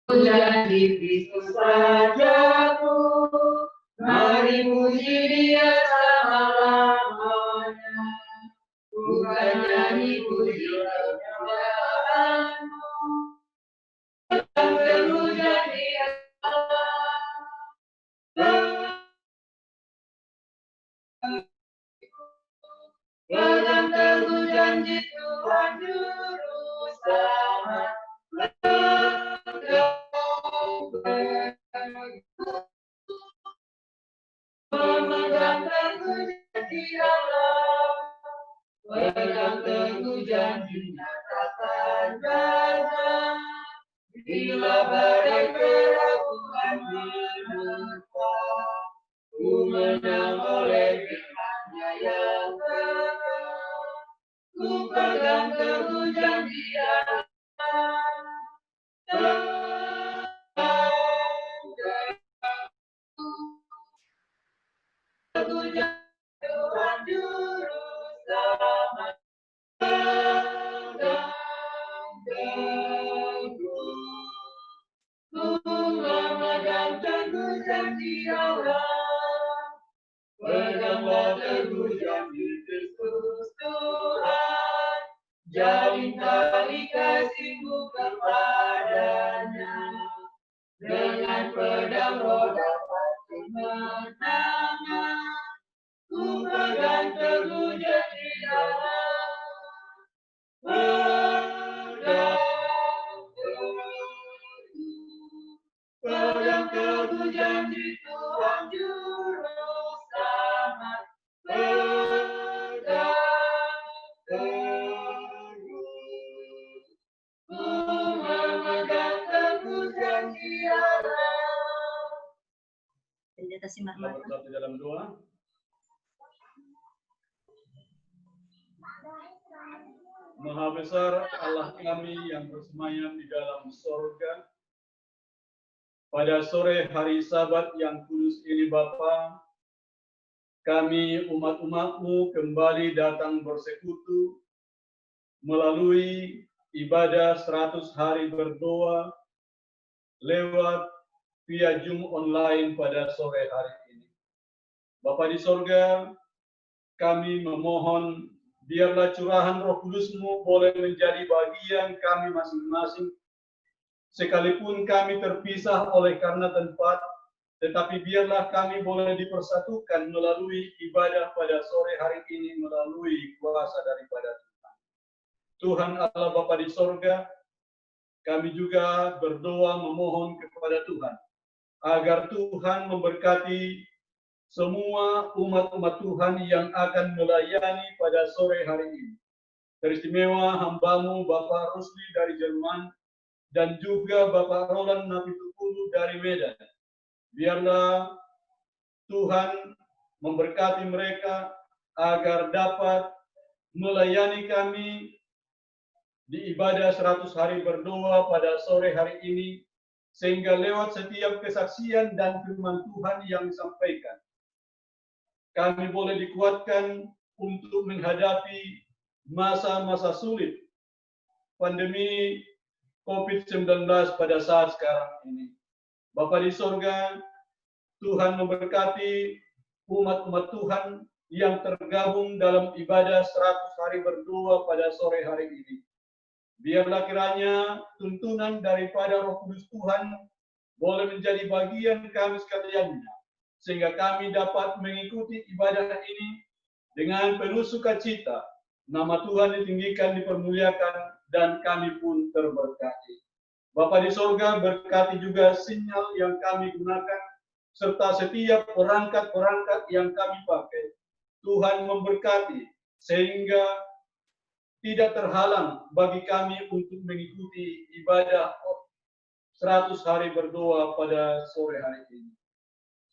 Jadi Kristus Rajaku, mari puji Dia selama-lamanya. Bukan nyanyi puji kemuliaan-Mu, yang terhujan di alam. Pegang teguh janji Tuhan Juru Selamat. Pegang teguh janji Allah, pegang teguh janji nyatakan raja. Bila badai keraguan menerpa, ku menang oleh firman-Nya yang kekal. Ku pegang teguh janji Allah. Teguh janji Tuhan Juru Selamat. Pegang teguh, ku memegang teguh janji Allah. Peganglah teguh janji Kristus Tuhan, jalin tali kasih-Mu kepadanya. Dengan pedang Roh dapat kemenangan, ku pegang teguh janji Allah. Pegang teguh janji Tuhan Juru Selamat. Pegang teguh, ku memegang teguh janji Allah. Senjata sinar mata. Bersatu dalam doa. Maha besar Allah kami yang bersemayam di dalam sorga. Pada sore hari Sabat yang kudus ini Bapa, kami umat-umat-Mu kembali datang bersekutu melalui ibadah 100 hari berdoa lewat via Zoom online pada sore hari ini. Bapa di sorga, kami memohon biarlah curahan Roh Kudus-Mu boleh menjadi bagian kami masing-masing, sekalipun kami terpisah oleh karena tempat, tetapi biarlah kami boleh dipersatukan melalui ibadah pada sore hari ini melalui kuasa daripada Tuhan. Tuhan Allah Bapa di sorga, kami juga berdoa memohon kepada Tuhan, agar Tuhan memberkati semua umat-umat Tuhan yang akan melayani pada sore hari ini. Teristimewa hamba-Mu Bapak Rusli dari Jerman dan juga Bapak Roland Napitukulu dari Medan. Biarlah Tuhan memberkati mereka agar dapat melayani kami di ibadah 100 hari berdoa pada sore hari ini, sehingga lewat setiap kesaksian dan firman Tuhan yang disampaikan, kami boleh dikuatkan untuk menghadapi masa-masa sulit pandemi COVID-19 pada saat sekarang ini. Bapa di sorga, Tuhan memberkati umat-umat Tuhan yang tergabung dalam ibadah 100 hari berdoa pada sore hari ini. Biarlah kiranya tuntunan daripada Roh Kudus Tuhan boleh menjadi bagian kami sekalian, sehingga kami dapat mengikuti ibadah ini dengan penuh sukacita. Nama Tuhan ditinggikan, dipermuliakan, dan kami pun terberkati. Bapa di sorga, berkati juga sinyal yang kami gunakan, serta setiap perangkat-perangkat yang kami pakai. Tuhan memberkati, sehingga tidak terhalang bagi kami untuk mengikuti ibadah 100 hari berdoa pada sore hari ini.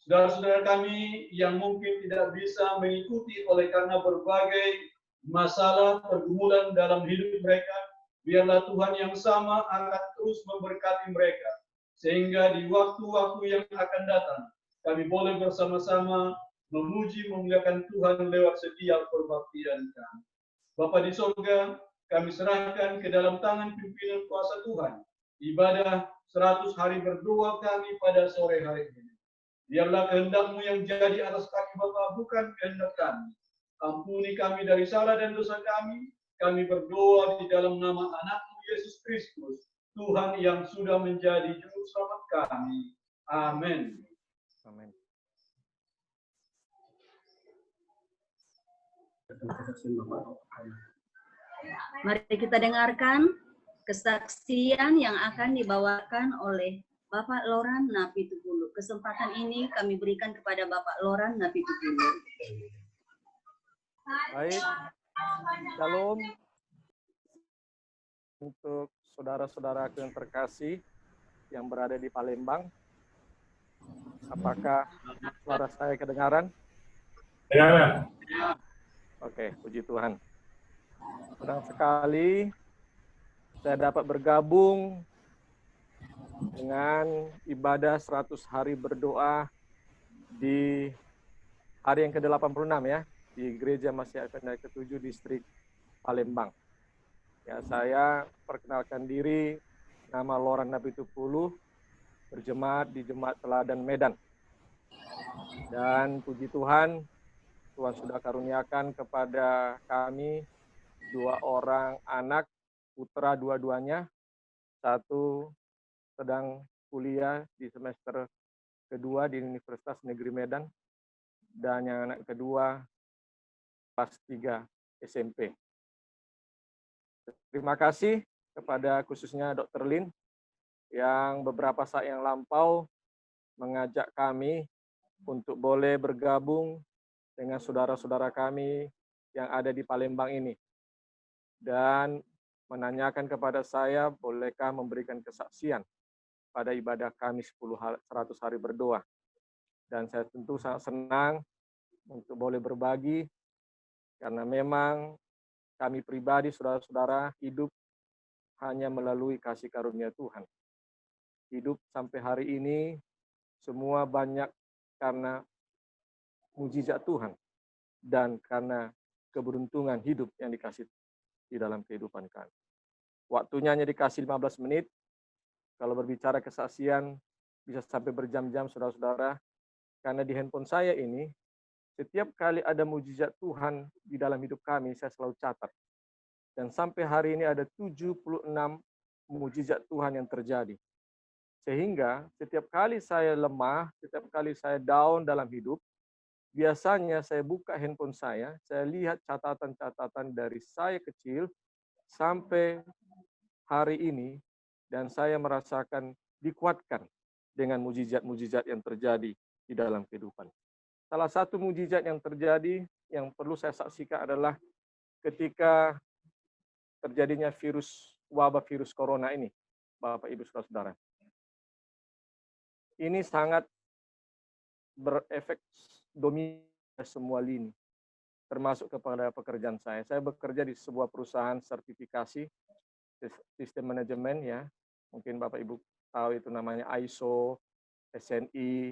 Saudara-saudara kami yang mungkin tidak bisa mengikuti oleh karena berbagai masalah pergumulan dalam hidup mereka, biarlah Tuhan yang sama akan terus memberkati mereka, sehingga di waktu-waktu yang akan datang, kami boleh bersama-sama memuji memuliakan Tuhan lewat setiap perbaktian kami. Bapa di sorga, kami serahkan ke dalam tangan pimpinan kuasa Tuhan ibadah 100 hari berdoa kami pada sore hari ini. Biarlah kehendak-Mu yang jadi atas kami Bapa, bukan kehendak kami. Ampuni kami dari salah dan dosa kami. Kami berdoa di dalam nama anak-Mu Yesus Kristus, Tuhan yang sudah menjadi juru selamat kami. Amin. Amin. Mari kita dengarkan kesaksian yang akan dibawakan oleh Bapak Loran Napitupulu. Kesempatan ini kami berikan kepada Bapak Loran Napitupulu. Baik, Shalom untuk saudara-saudaraku yang terkasih yang berada di Palembang. Apakah suara saya kedengaran? Dengar. Oke, puji Tuhan. Senang sekali saya dapat bergabung dengan ibadah 100 hari berdoa di hari yang ke-86 ya, di Gereja Masih Advent ke-7 Distrik Palembang. Ya, saya perkenalkan diri, nama Loran Napitupulu, berjemaat di Jemaat Teladan Medan. Dan puji Tuhan, Tuhan sudah karuniakan kepada kami 2 orang anak, putra dua-duanya. Satu sedang kuliah di semester kedua di Universitas Negeri Medan, dan yang anak kedua kelas 3 SMP. Terima kasih kepada khususnya Dr. Lin yang beberapa saat yang lampau mengajak kami untuk boleh bergabung dengan saudara-saudara kami yang ada di Palembang ini. Dan menanyakan kepada saya, bolehkah memberikan kesaksian pada ibadah kami 100 hari berdoa. Dan saya tentu sangat senang untuk boleh berbagi, karena memang kami pribadi, saudara-saudara, hidup hanya melalui kasih karunia Tuhan. Hidup sampai hari ini, semua banyak karena mujizat Tuhan dan karena keberuntungan hidup yang dikasih di dalam kehidupan kami. Waktunya hanya dikasih 15 menit. Kalau berbicara kesaksian bisa sampai berjam-jam, saudara-saudara, karena di handphone saya ini setiap kali ada mujizat Tuhan di dalam hidup kami, saya selalu catat. Dan sampai hari ini ada 76 mujizat Tuhan yang terjadi. Sehingga setiap kali saya lemah, setiap kali saya down dalam hidup, biasanya saya buka handphone saya lihat catatan-catatan dari saya kecil sampai hari ini, dan saya merasakan dikuatkan dengan mujizat-mujizat yang terjadi di dalam kehidupan. Salah satu mujizat yang terjadi yang perlu saya saksikan adalah ketika terjadinya wabah virus corona ini, Bapak Ibu Saudara-saudara. Ini sangat berefek domino semua lini, termasuk kepada pekerjaan saya. Saya bekerja di sebuah perusahaan sertifikasi sistem manajemen ya. Mungkin Bapak Ibu tahu itu namanya ISO, SNI,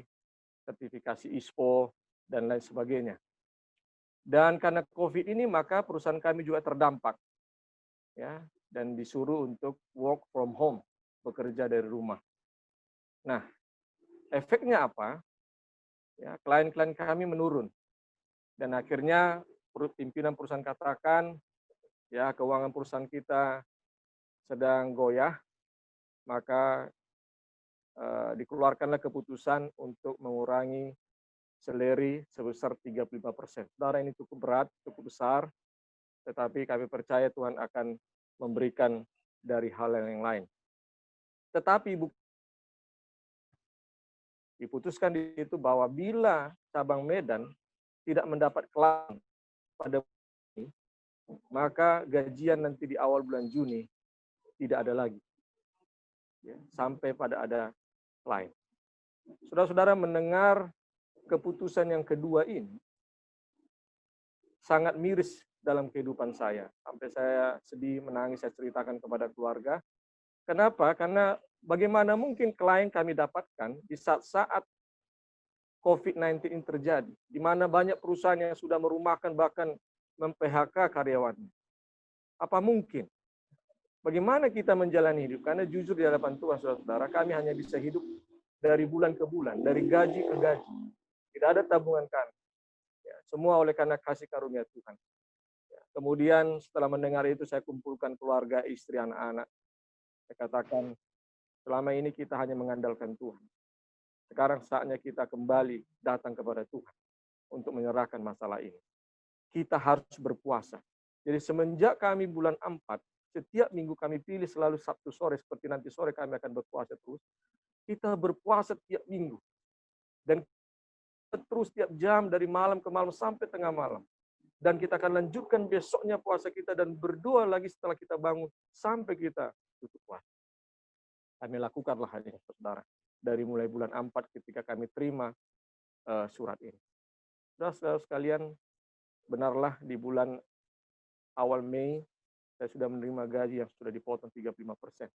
sertifikasi ISPO, dan lain sebagainya. Dan karena COVID ini, maka perusahaan kami juga terdampak, ya, dan disuruh untuk work from home, bekerja dari rumah. Nah, efeknya apa? Ya, klien-klien kami menurun, dan akhirnya pimpinan perusahaan katakan, ya, keuangan perusahaan kita sedang goyah, maka dikeluarkanlah keputusan untuk mengurangi salary sebesar 35%. Saudara, ini cukup berat, cukup besar, tetapi kami percaya Tuhan akan memberikan dari hal yang lain. Tetapi diputuskan di situ bahwa bila cabang Medan tidak mendapat klien pada ini, maka gajian nanti di awal bulan Juni tidak ada lagi, ya, sampai pada ada klien. Saudara-saudara, mendengar keputusan yang kedua ini sangat miris dalam kehidupan saya. Sampai saya sedih, menangis, saya ceritakan kepada keluarga. Kenapa? Karena bagaimana mungkin klien kami dapatkan di saat-saat COVID-19 ini terjadi, di mana banyak perusahaan yang sudah merumahkan, bahkan mem-PHK karyawannya. Apa mungkin Bagaimana kita menjalani hidup? Karena jujur di hadapan Tuhan, saudara-saudara, kami hanya bisa hidup dari bulan ke bulan, dari gaji ke gaji. Tidak ada tabungan kami. Ya, semua oleh karena kasih karunia Tuhan. Ya, kemudian setelah mendengar itu, saya kumpulkan keluarga, istri, anak-anak. Saya katakan, selama ini kita hanya mengandalkan Tuhan. Sekarang saatnya kita kembali datang kepada Tuhan untuk menyerahkan masalah ini. Kita harus berpuasa. Jadi semenjak kami bulan 4, setiap minggu kami pilih selalu Sabtu sore, seperti nanti sore kami akan berpuasa terus. Kita berpuasa tiap minggu. Dan terus tiap jam dari malam ke malam sampai tengah malam. Dan kita akan lanjutkan besoknya puasa kita dan berdoa lagi setelah kita bangun sampai kita tutup puasa. Kami lakukanlah hal ini, saudara. Dari mulai bulan 4 ketika kami terima surat ini. Saudara sekalian, benarlah di bulan awal Mei, saya sudah menerima gaji yang sudah dipotong 35%.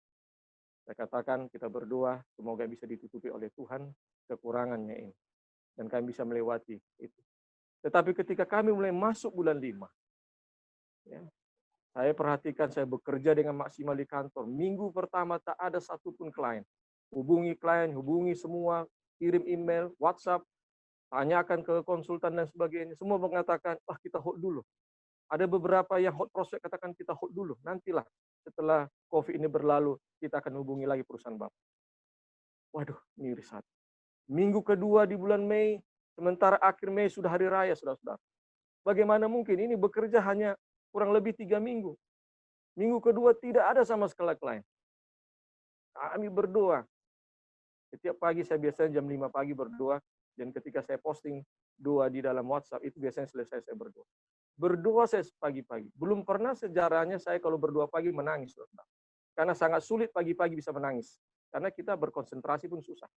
Saya katakan kita berdoa, semoga bisa ditutupi oleh Tuhan kekurangannya ini. Dan kami bisa melewati itu. Tetapi ketika kami mulai masuk bulan 5, ya, saya perhatikan saya bekerja dengan maksimal di kantor. Minggu pertama tak ada satupun klien. Hubungi klien, hubungi semua, kirim email, WhatsApp, tanyakan ke konsultan dan sebagainya. Semua mengatakan, kita hold dulu. Ada beberapa yang hot prospect katakan kita hold dulu. Nantilah setelah COVID ini berlalu, kita akan hubungi lagi perusahaan Bapak. Waduh, miris hati. Minggu kedua di bulan Mei, sementara akhir Mei sudah hari raya, saudara-saudara. Bagaimana mungkin ini bekerja hanya kurang lebih 3 minggu. Minggu kedua tidak ada sama sekali klien. Kami berdoa. Setiap pagi saya biasanya jam 5 pagi berdoa. Dan ketika saya posting doa di dalam WhatsApp, itu biasanya selesai saya berdoa. Berdoa saya pagi-pagi. Belum pernah sejarahnya saya kalau berdoa pagi menangis. Saudara. Karena sangat sulit pagi-pagi bisa menangis. Karena kita berkonsentrasi pun susah.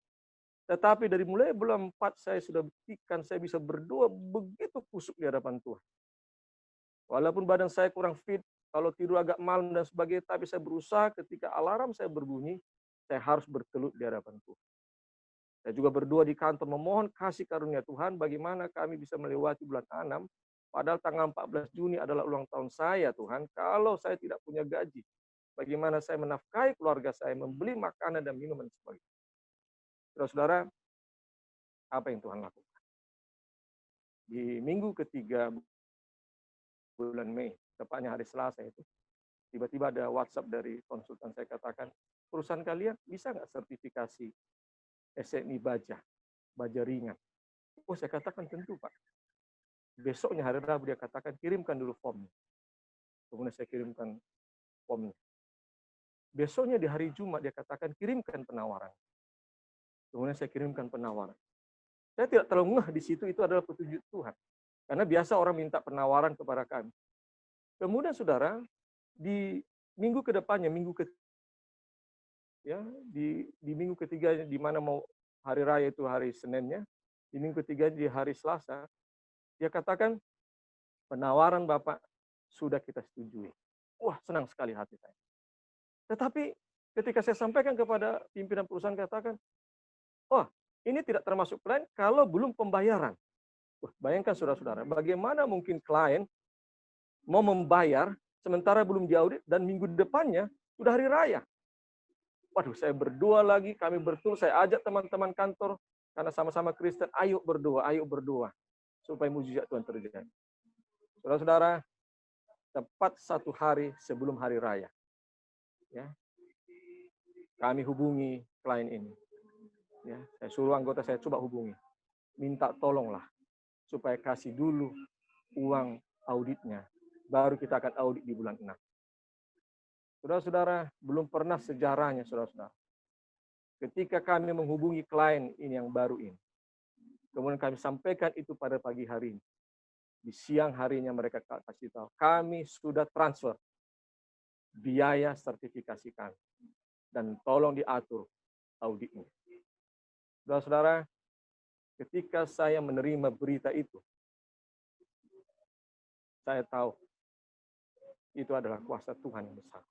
Tetapi dari mulai bulan 4 saya sudah buktikan saya bisa berdoa begitu kusuk di hadapan Tuhan. Walaupun badan saya kurang fit, kalau tidur agak malam dan sebagainya, tapi saya berusaha ketika alarm saya berbunyi, saya harus bertelut di hadapan Tuhan. Saya juga berdoa di kantor memohon kasih karunia Tuhan bagaimana kami bisa melewati bulan 6, padahal tanggal 14 Juni adalah ulang tahun saya Tuhan, kalau saya tidak punya gaji. Bagaimana saya menafkahi keluarga saya, membeli makanan dan minuman dan sebagainya. Saudara-saudara, apa yang Tuhan lakukan? Di minggu ketiga bulan Mei, tepatnya hari Selasa itu, tiba-tiba ada WhatsApp dari konsultan saya katakan, perusahaan kalian bisa nggak sertifikasi SNI baja ringan? Oh, saya katakan tentu Pak. Besoknya hari Rabu dia katakan kirimkan dulu formnya. Kemudian saya kirimkan formnya. Besoknya di hari Jumat dia katakan kirimkan penawaran. Kemudian saya kirimkan penawaran. Saya tidak terlalu ngeh di situ, itu adalah petunjuk Tuhan. Karena biasa orang minta penawaran kepada kami. Kemudian saudara, di minggu kedepannya, di minggu ketiga di mana mau hari raya itu hari Seninnya, di minggu ketiga di hari Selasa, dia katakan penawaran Bapak sudah kita setujui. Wah, senang sekali hati saya. Tetapi ketika saya sampaikan kepada pimpinan perusahaan katakan, ini tidak termasuk klien kalau belum pembayaran. Bayangkan saudara-saudara, bagaimana mungkin klien mau membayar sementara belum diaudit dan minggu depannya sudah hari raya. Waduh, saya berdoa lagi, kami saya ajak teman-teman kantor, karena sama-sama Kristen, ayo berdoa, supaya mujizat Tuhan terjadi. Saudara-saudara, tepat 1 hari sebelum hari raya, ya, kami hubungi klien ini. Ya, saya suruh anggota saya coba hubungi, minta tolonglah supaya kasih dulu uang auditnya, baru kita akan audit di bulan 6. Saudara-saudara, belum pernah sejarahnya, saudara-saudara. Ketika kami menghubungi klien ini yang baru ini, kemudian kami sampaikan itu pada pagi hari ini, di siang harinya mereka kasih tahu, kami sudah transfer biaya sertifikasi kami, dan tolong diatur auditnya. Saudara-saudara, ketika saya menerima berita itu, saya tahu itu adalah kuasa Tuhan yang besar.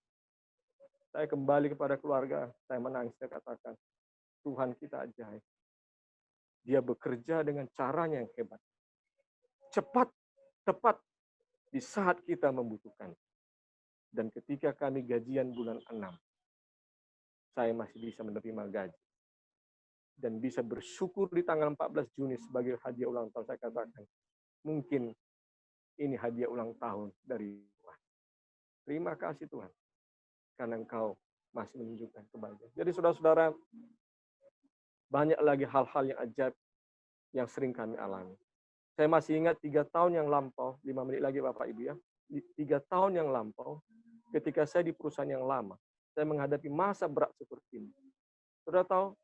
Saya kembali kepada keluarga, saya menangis, saya katakan, Tuhan kita ajaib. Dia bekerja dengan caranya yang hebat. Cepat, tepat, di saat kita membutuhkan. Dan ketika kami gajian bulan 6, saya masih bisa menerima gaji. Dan bisa bersyukur di tanggal 14 Juni sebagai hadiah ulang tahun. Saya katakan, mungkin ini hadiah ulang tahun dari Tuhan. Terima kasih Tuhan, karena Engkau masih menunjukkan kebahagiaan. Jadi saudara-saudara, banyak lagi hal-hal yang ajaib yang sering kami alami. Saya masih ingat 3 tahun yang lampau, 5 menit lagi Bapak Ibu ya, 3 tahun yang lampau, ketika saya di perusahaan yang lama, saya menghadapi masa berat seperti ini. Saudara tahu,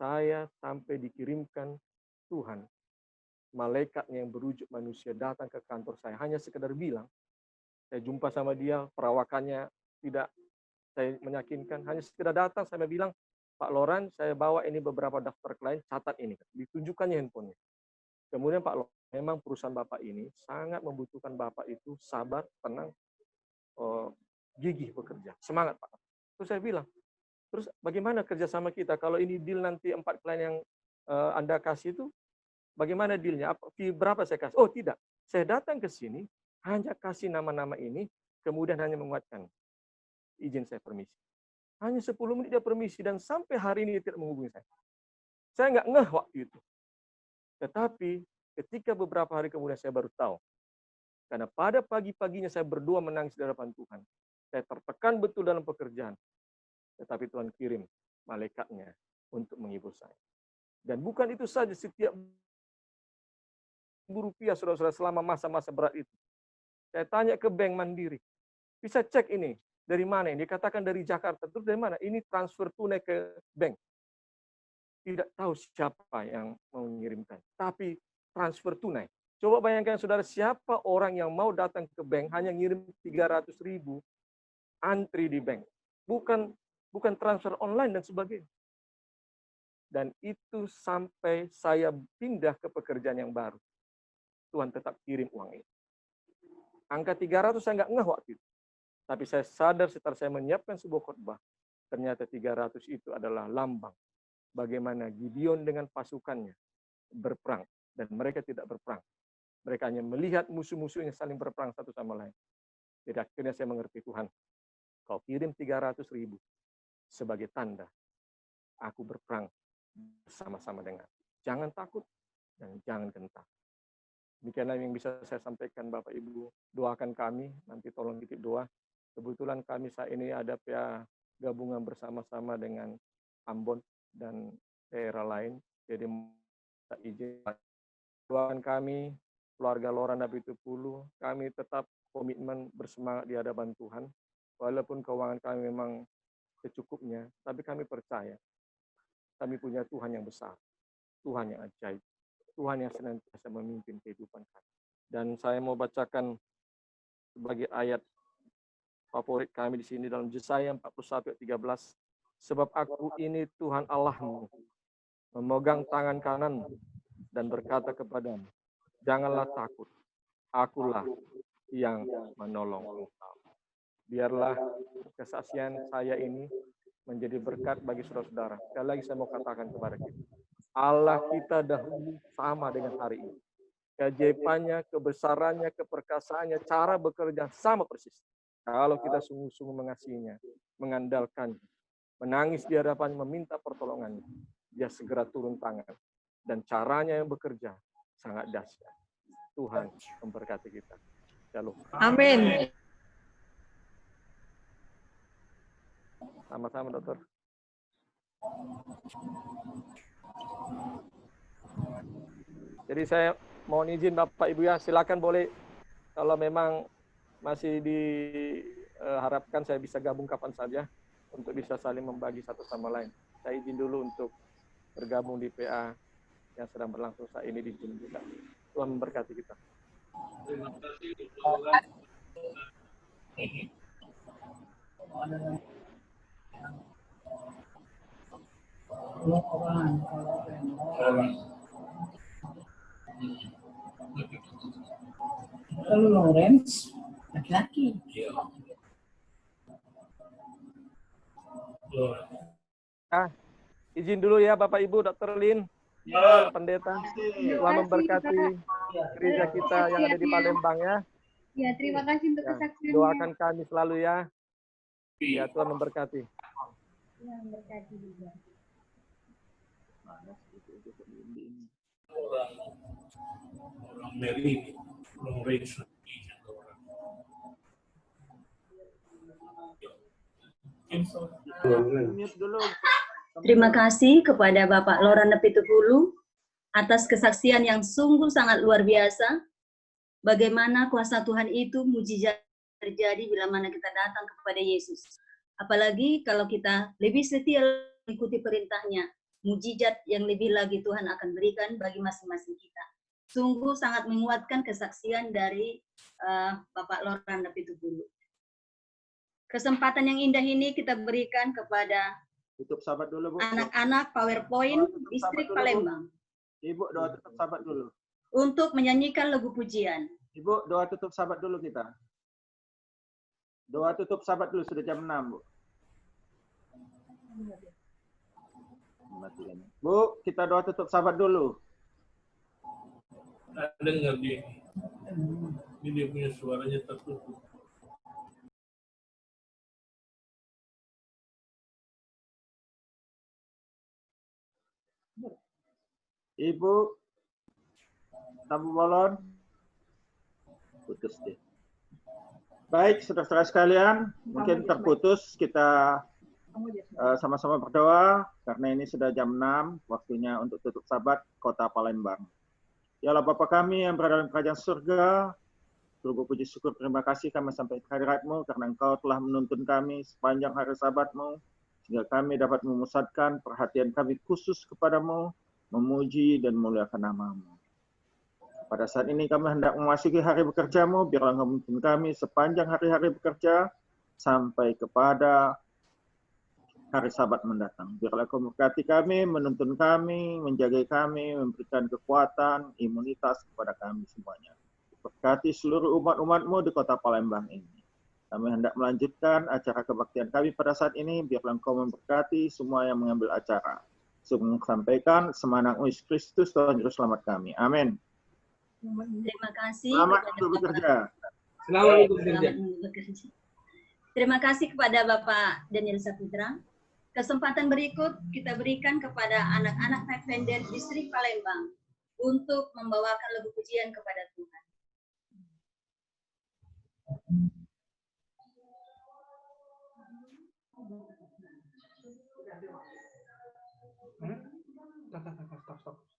saya sampai dikirimkan Tuhan, malaikatnya yang berwujud manusia datang ke kantor saya, hanya sekedar bilang, saya jumpa sama dia, perawakannya tidak saya meyakinkan, hanya sekedar datang, saya bilang, Pak Loran, saya bawa ini beberapa daftar klien, catat ini. Ditunjukkannya handphonenya. Kemudian Pak Loran, memang perusahaan Bapak ini sangat membutuhkan Bapak itu sabar, tenang, gigih bekerja. Semangat Pak. Terus saya bilang, terus bagaimana kerjasama kita? Kalau ini deal nanti 4 klien yang Anda kasih itu, bagaimana dealnya? Berapa saya kasih? Oh tidak, saya datang ke sini, hanya kasih nama-nama ini, kemudian hanya menguatkan. Izin saya permisi. Hanya 10 menit dia permisi, dan sampai hari ini dia tidak menghubungi saya. Saya nggak ngeh waktu itu. Tetapi ketika beberapa hari kemudian saya baru tahu. Karena pada pagi-paginya saya berdoa menangis di hadapan Tuhan. Saya tertekan betul dalam pekerjaan. Tetapi Tuhan kirim malaikatnya untuk menghibur saya. Dan bukan itu saja, setiap Rp1.000 saudara-saudara selama masa-masa berat itu. Saya tanya ke bank Mandiri. Bisa cek ini. Dari mana ini? Dikatakan dari Jakarta. Terus dari mana? Ini transfer tunai ke bank. Tidak tahu siapa yang mau mengirimkan. Tapi transfer tunai. Coba bayangkan saudara, siapa orang yang mau datang ke bank hanya ngirim 300.000 antri di bank. Bukan transfer online dan sebagainya. Dan itu sampai saya pindah ke pekerjaan yang baru. Tuhan tetap kirim uang itu. Angka 300 saya nggak ngeh waktu itu. Tapi saya sadar setelah saya menyiapkan sebuah khotbah, ternyata 300 itu adalah lambang bagaimana Gideon dengan pasukannya berperang. Dan mereka tidak berperang. Mereka hanya melihat musuh-musuhnya saling berperang satu sama lain. Jadi akhirnya saya mengerti, Tuhan, Kau kirim 300.000 sebagai tanda aku berperang bersama-sama dengan. Jangan takut dan jangan gentar. Demikianlah yang bisa saya sampaikan Bapak Ibu. Doakan kami, nanti tolong titip doa. Kebetulan kami saat ini ada PA gabungan bersama-sama dengan Ambon dan daerah lain. Jadi izin doakan kami, keluarga Loran Napi Tupulu, kami tetap komitmen bersemangat di hadapan Tuhan. Walaupun keuangan kami memang secukupnya, tapi kami percaya kami punya Tuhan yang besar, Tuhan yang ajaib, Tuhan yang senantiasa memimpin kehidupan kami. Dan saya mau bacakan sebagai ayat favorit kami di sini dalam Yesaya 41:13. Sebab aku ini Tuhan Allahmu, memegang tangan kanan dan berkata kepadamu, janganlah takut, akulah yang menolong engkau. Biarlah kesaksian saya ini menjadi berkat bagi saudara-saudara. Sekali lagi saya mau katakan kepada kita, Allah kita dahulu sama dengan hari ini. Keajaibannya, kebesarannya, keperkasaannya, cara bekerja sama persis. Kalau kita sungguh-sungguh mengasihinya, mengandalkannya, menangis di hadapannya, meminta pertolongannya, dia segera turun tangan. Dan caranya yang bekerja sangat dahsyat. Tuhan memberkati kita. Shalom. Amin. Sama-sama, Dokter. Jadi saya mohon izin Bapak Ibu ya, silakan boleh kalau memang masih diharapkan saya bisa gabung kapan saja untuk bisa saling membagi satu sama lain. Saya izin dulu untuk bergabung di PA yang sedang berlangsung saat ini di Zoom juga. Tuhan memberkati kita. Terima kasih Bapak. Lalu Lawrence, laki-laki. Izin dulu ya Bapak Ibu, Dr. Lin, Pendeta, Tuhan memberkati gereja kita yang ada di Palembang ya. Ya, terima kasih untuk Ya, kesaksiannya. doakan kami selalu ya. Ya, Tuhan memberkati. Ya, berkati juga. orang Mary, orang Rachel, orang. Terima kasih kepada Bapak Loran Nepitupulu atas kesaksian yang sungguh sangat luar biasa. Bagaimana kuasa Tuhan itu mujizat terjadi bila mana kita datang kepada Yesus. Apalagi kalau kita lebih setia mengikuti perintahnya, mujizat yang lebih lagi Tuhan akan berikan bagi masing-masing kita. Sungguh sangat menguatkan kesaksian dari Bapak Loran Nepitupulu. Kesempatan yang indah ini kita berikan kepada Tutup sahabat dulu, Bu. anak-anak PowerPoint Distrik Palembang Ibu doa tutup sahabat dulu. untuk menyanyikan lagu pujian. Ibu doa tutup sahabat dulu kita. Doa tutup sahabat dulu, sudah jam 6, Bu. Bu, kita doa tutup sahabat dulu. Dengar dia. Ini dia punya suaranya tertutup. Ibu, Tamu Bolon, putus deh. Baik, saudara-saudara sekalian, mungkin terputus. Kita sama-sama berdoa karena ini sudah jam 6, waktunya untuk tutup sabat Kota Palembang. Ya Allah Bapa kami yang berada dalam kerajaan surga, sungguh puji syukur terima kasih kami sampai hadirat-Mu karena Engkau telah menuntun kami sepanjang hari sabat-Mu, sehingga kami dapat memusatkan perhatian kami khusus kepadamu, memuji dan memuliakan nama-Mu. Pada saat ini kami hendak memasuki hari bekerja-Mu, biarlah Engkau menuntun kami sepanjang hari-hari bekerja sampai kepada hari sabat mendatang. Biarlah Engkau memberkati kami, menuntun kami, menjaga kami, memberikan kekuatan, imunitas kepada kami semuanya. Berkati seluruh umat-umat-Mu di Kota Palembang ini. Kami hendak melanjutkan acara kebaktian kami pada saat ini, biarlah Engkau memberkati semua yang mengambil acara. Sampaikan semangat Yesus Kristus Tuhan Juru Selamat kami. Amin. Terima kasih. Selamat untuk bekerja. Selamat bekerja. Terima kasih kepada Bapak Daniel Saputra. Kesempatan berikut kita berikan kepada anak-anak Pathfinder Distrik Palembang untuk membawakan lagu pujian kepada Tuhan. Stop.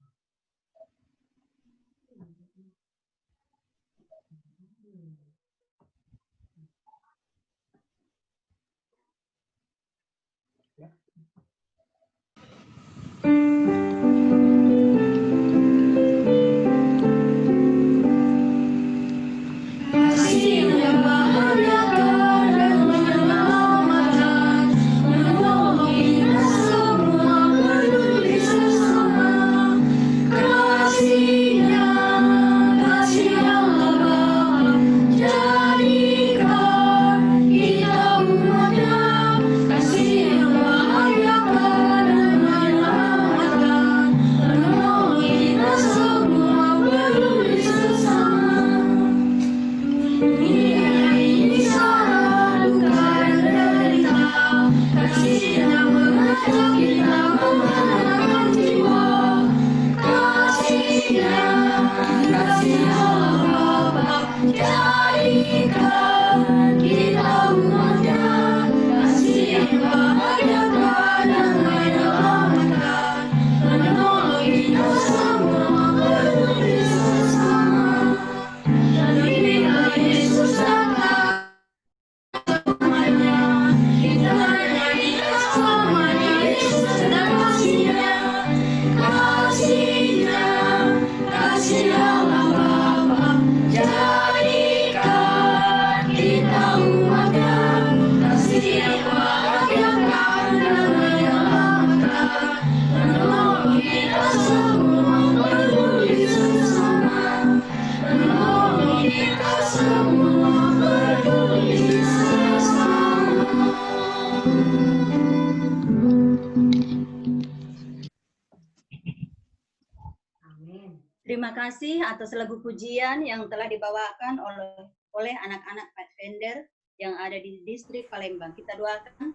Terima kasih atas lagu pujian yang telah dibawakan oleh oleh anak-anak Pathfinder yang ada di distrik Palembang. Kita doakan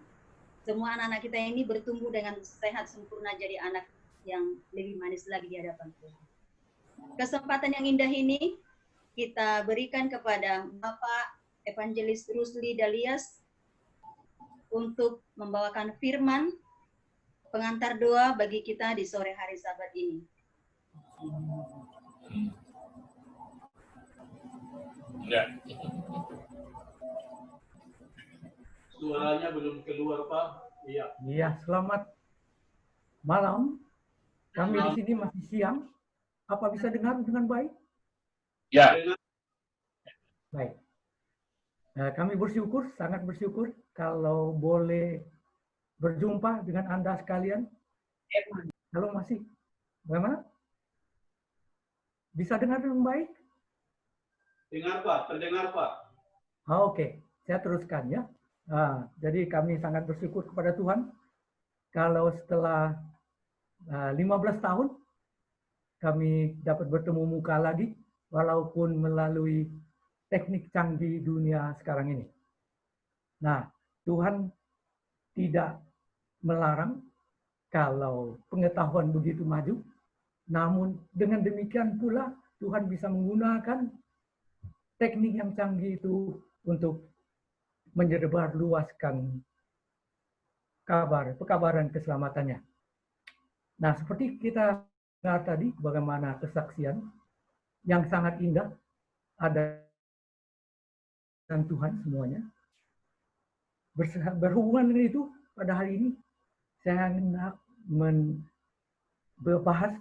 semua anak-anak kita ini bertumbuh dengan sehat sempurna jadi anak yang lebih manis lagi di hadapan Tuhan. Kesempatan yang indah ini kita berikan kepada Bapak Evangelis Rusli Dalias untuk membawakan firman pengantar doa bagi kita di sore hari Sabat ini. Ya. Suaranya belum keluar, Pak. Iya. Iya, selamat malam. Kami di sini masih siang. Apa bisa dengar dengan baik? Ya. Baik. Kami bersyukur, sangat bersyukur kalau boleh berjumpa dengan Anda sekalian. Kalau masih, bagaimana? Bisa dengar dengan baik? Dengar, Pak. Terdengar, Pak. Oke, saya teruskan ya. Jadi kami sangat bersyukur kepada Tuhan kalau setelah 15 tahun kami dapat bertemu muka lagi walaupun melalui teknik canggih dunia sekarang ini. Nah, Tuhan tidak melarang kalau pengetahuan begitu maju, namun dengan demikian pula Tuhan bisa menggunakan teknik yang canggih itu untuk menyebarluaskan pekabaran keselamatannya. Nah, seperti kita dengar tadi, bagaimana kesaksian yang sangat indah ada dan Tuhan semuanya. Berhubungan dengan itu, pada hari ini saya hendak membahas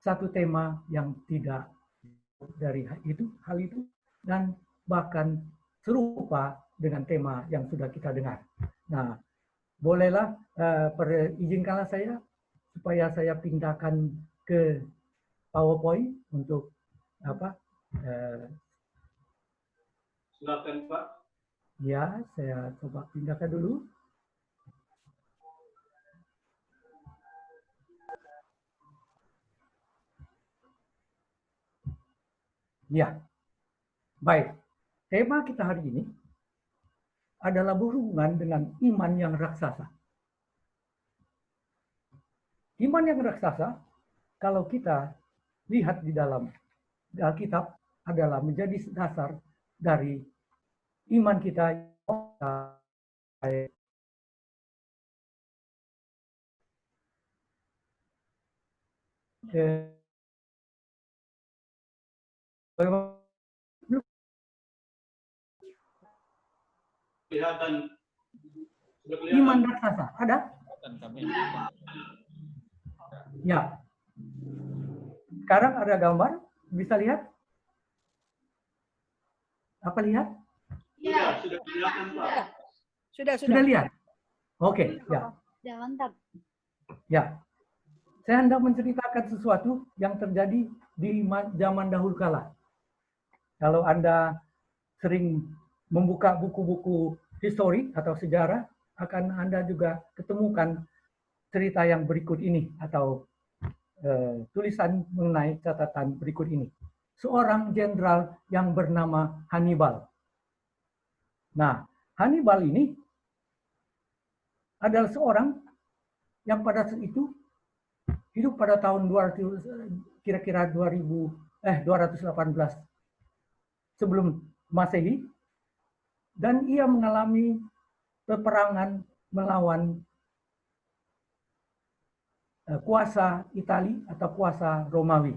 satu tema yang tidak dari hal itu dan bahkan serupa dengan tema yang sudah kita dengar. Nah, bolehlah izinkanlah saya supaya saya pindahkan ke PowerPoint untuk Silakan, Pak. ya, saya coba pindahkan dulu. Ya, baik. Tema kita hari ini adalah berhubungan dengan iman yang raksasa. Iman yang raksasa, kalau kita lihat di dalam Alkitab, adalah menjadi dasar dari iman kita Kelihatan. Sudah kelihatan. iman raksasa. Ada? Ya. Sekarang ada gambar, bisa lihat? Apa lihat? Sudah kelihatan, Pak. Sudah lihat? Oke, ya. Ya, mantap. Ya. Saya hendak menceritakan sesuatu yang terjadi di zaman dahulu kala. Kalau Anda sering membuka buku-buku histori atau sejarah, akan Anda juga ketemukan cerita yang berikut ini atau tulisan mengenai catatan berikut ini. Seorang jenderal yang bernama Hannibal. Nah, Hannibal ini adalah seorang yang pada saat itu hidup pada tahun 218 sebelum Masehi, dan ia mengalami peperangan melawan kuasa Itali atau kuasa Romawi.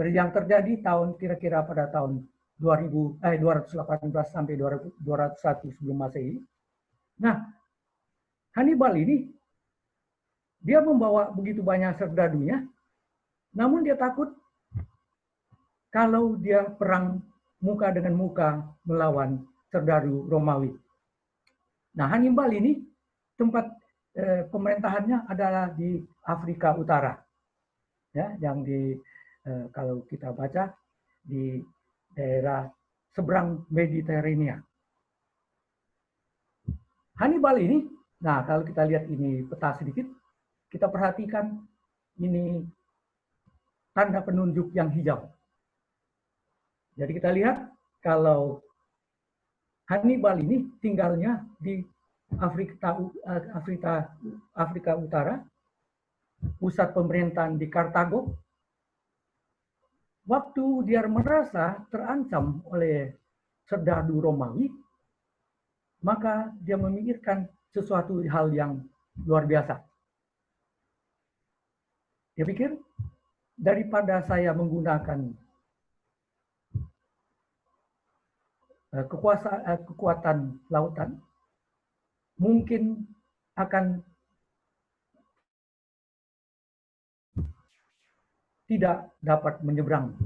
Yang terjadi kira-kira pada tahun 218 sampai 201 sebelum Masehi. Nah, Hannibal ini dia membawa begitu banyak serdadunya, namun dia takut kalau dia perang muka dengan muka melawan serdadu Romawi. Nah, Hannibal ini tempat pemerintahannya adalah di Afrika Utara, ya, yang kalau kita baca di daerah seberang Mediterania. Hannibal ini, nah kalau kita lihat ini peta sedikit, kita perhatikan ini tanda penunjuk yang hijau. Jadi kita lihat kalau Hannibal ini tinggalnya di Afrika Utara, pusat pemerintahan di Kartago. Waktu dia merasa terancam oleh serdadu Romawi, maka dia memikirkan sesuatu hal yang luar biasa. Dia pikir, daripada saya menggunakan kekuatan lautan, mungkin akan tidak dapat menyeberang.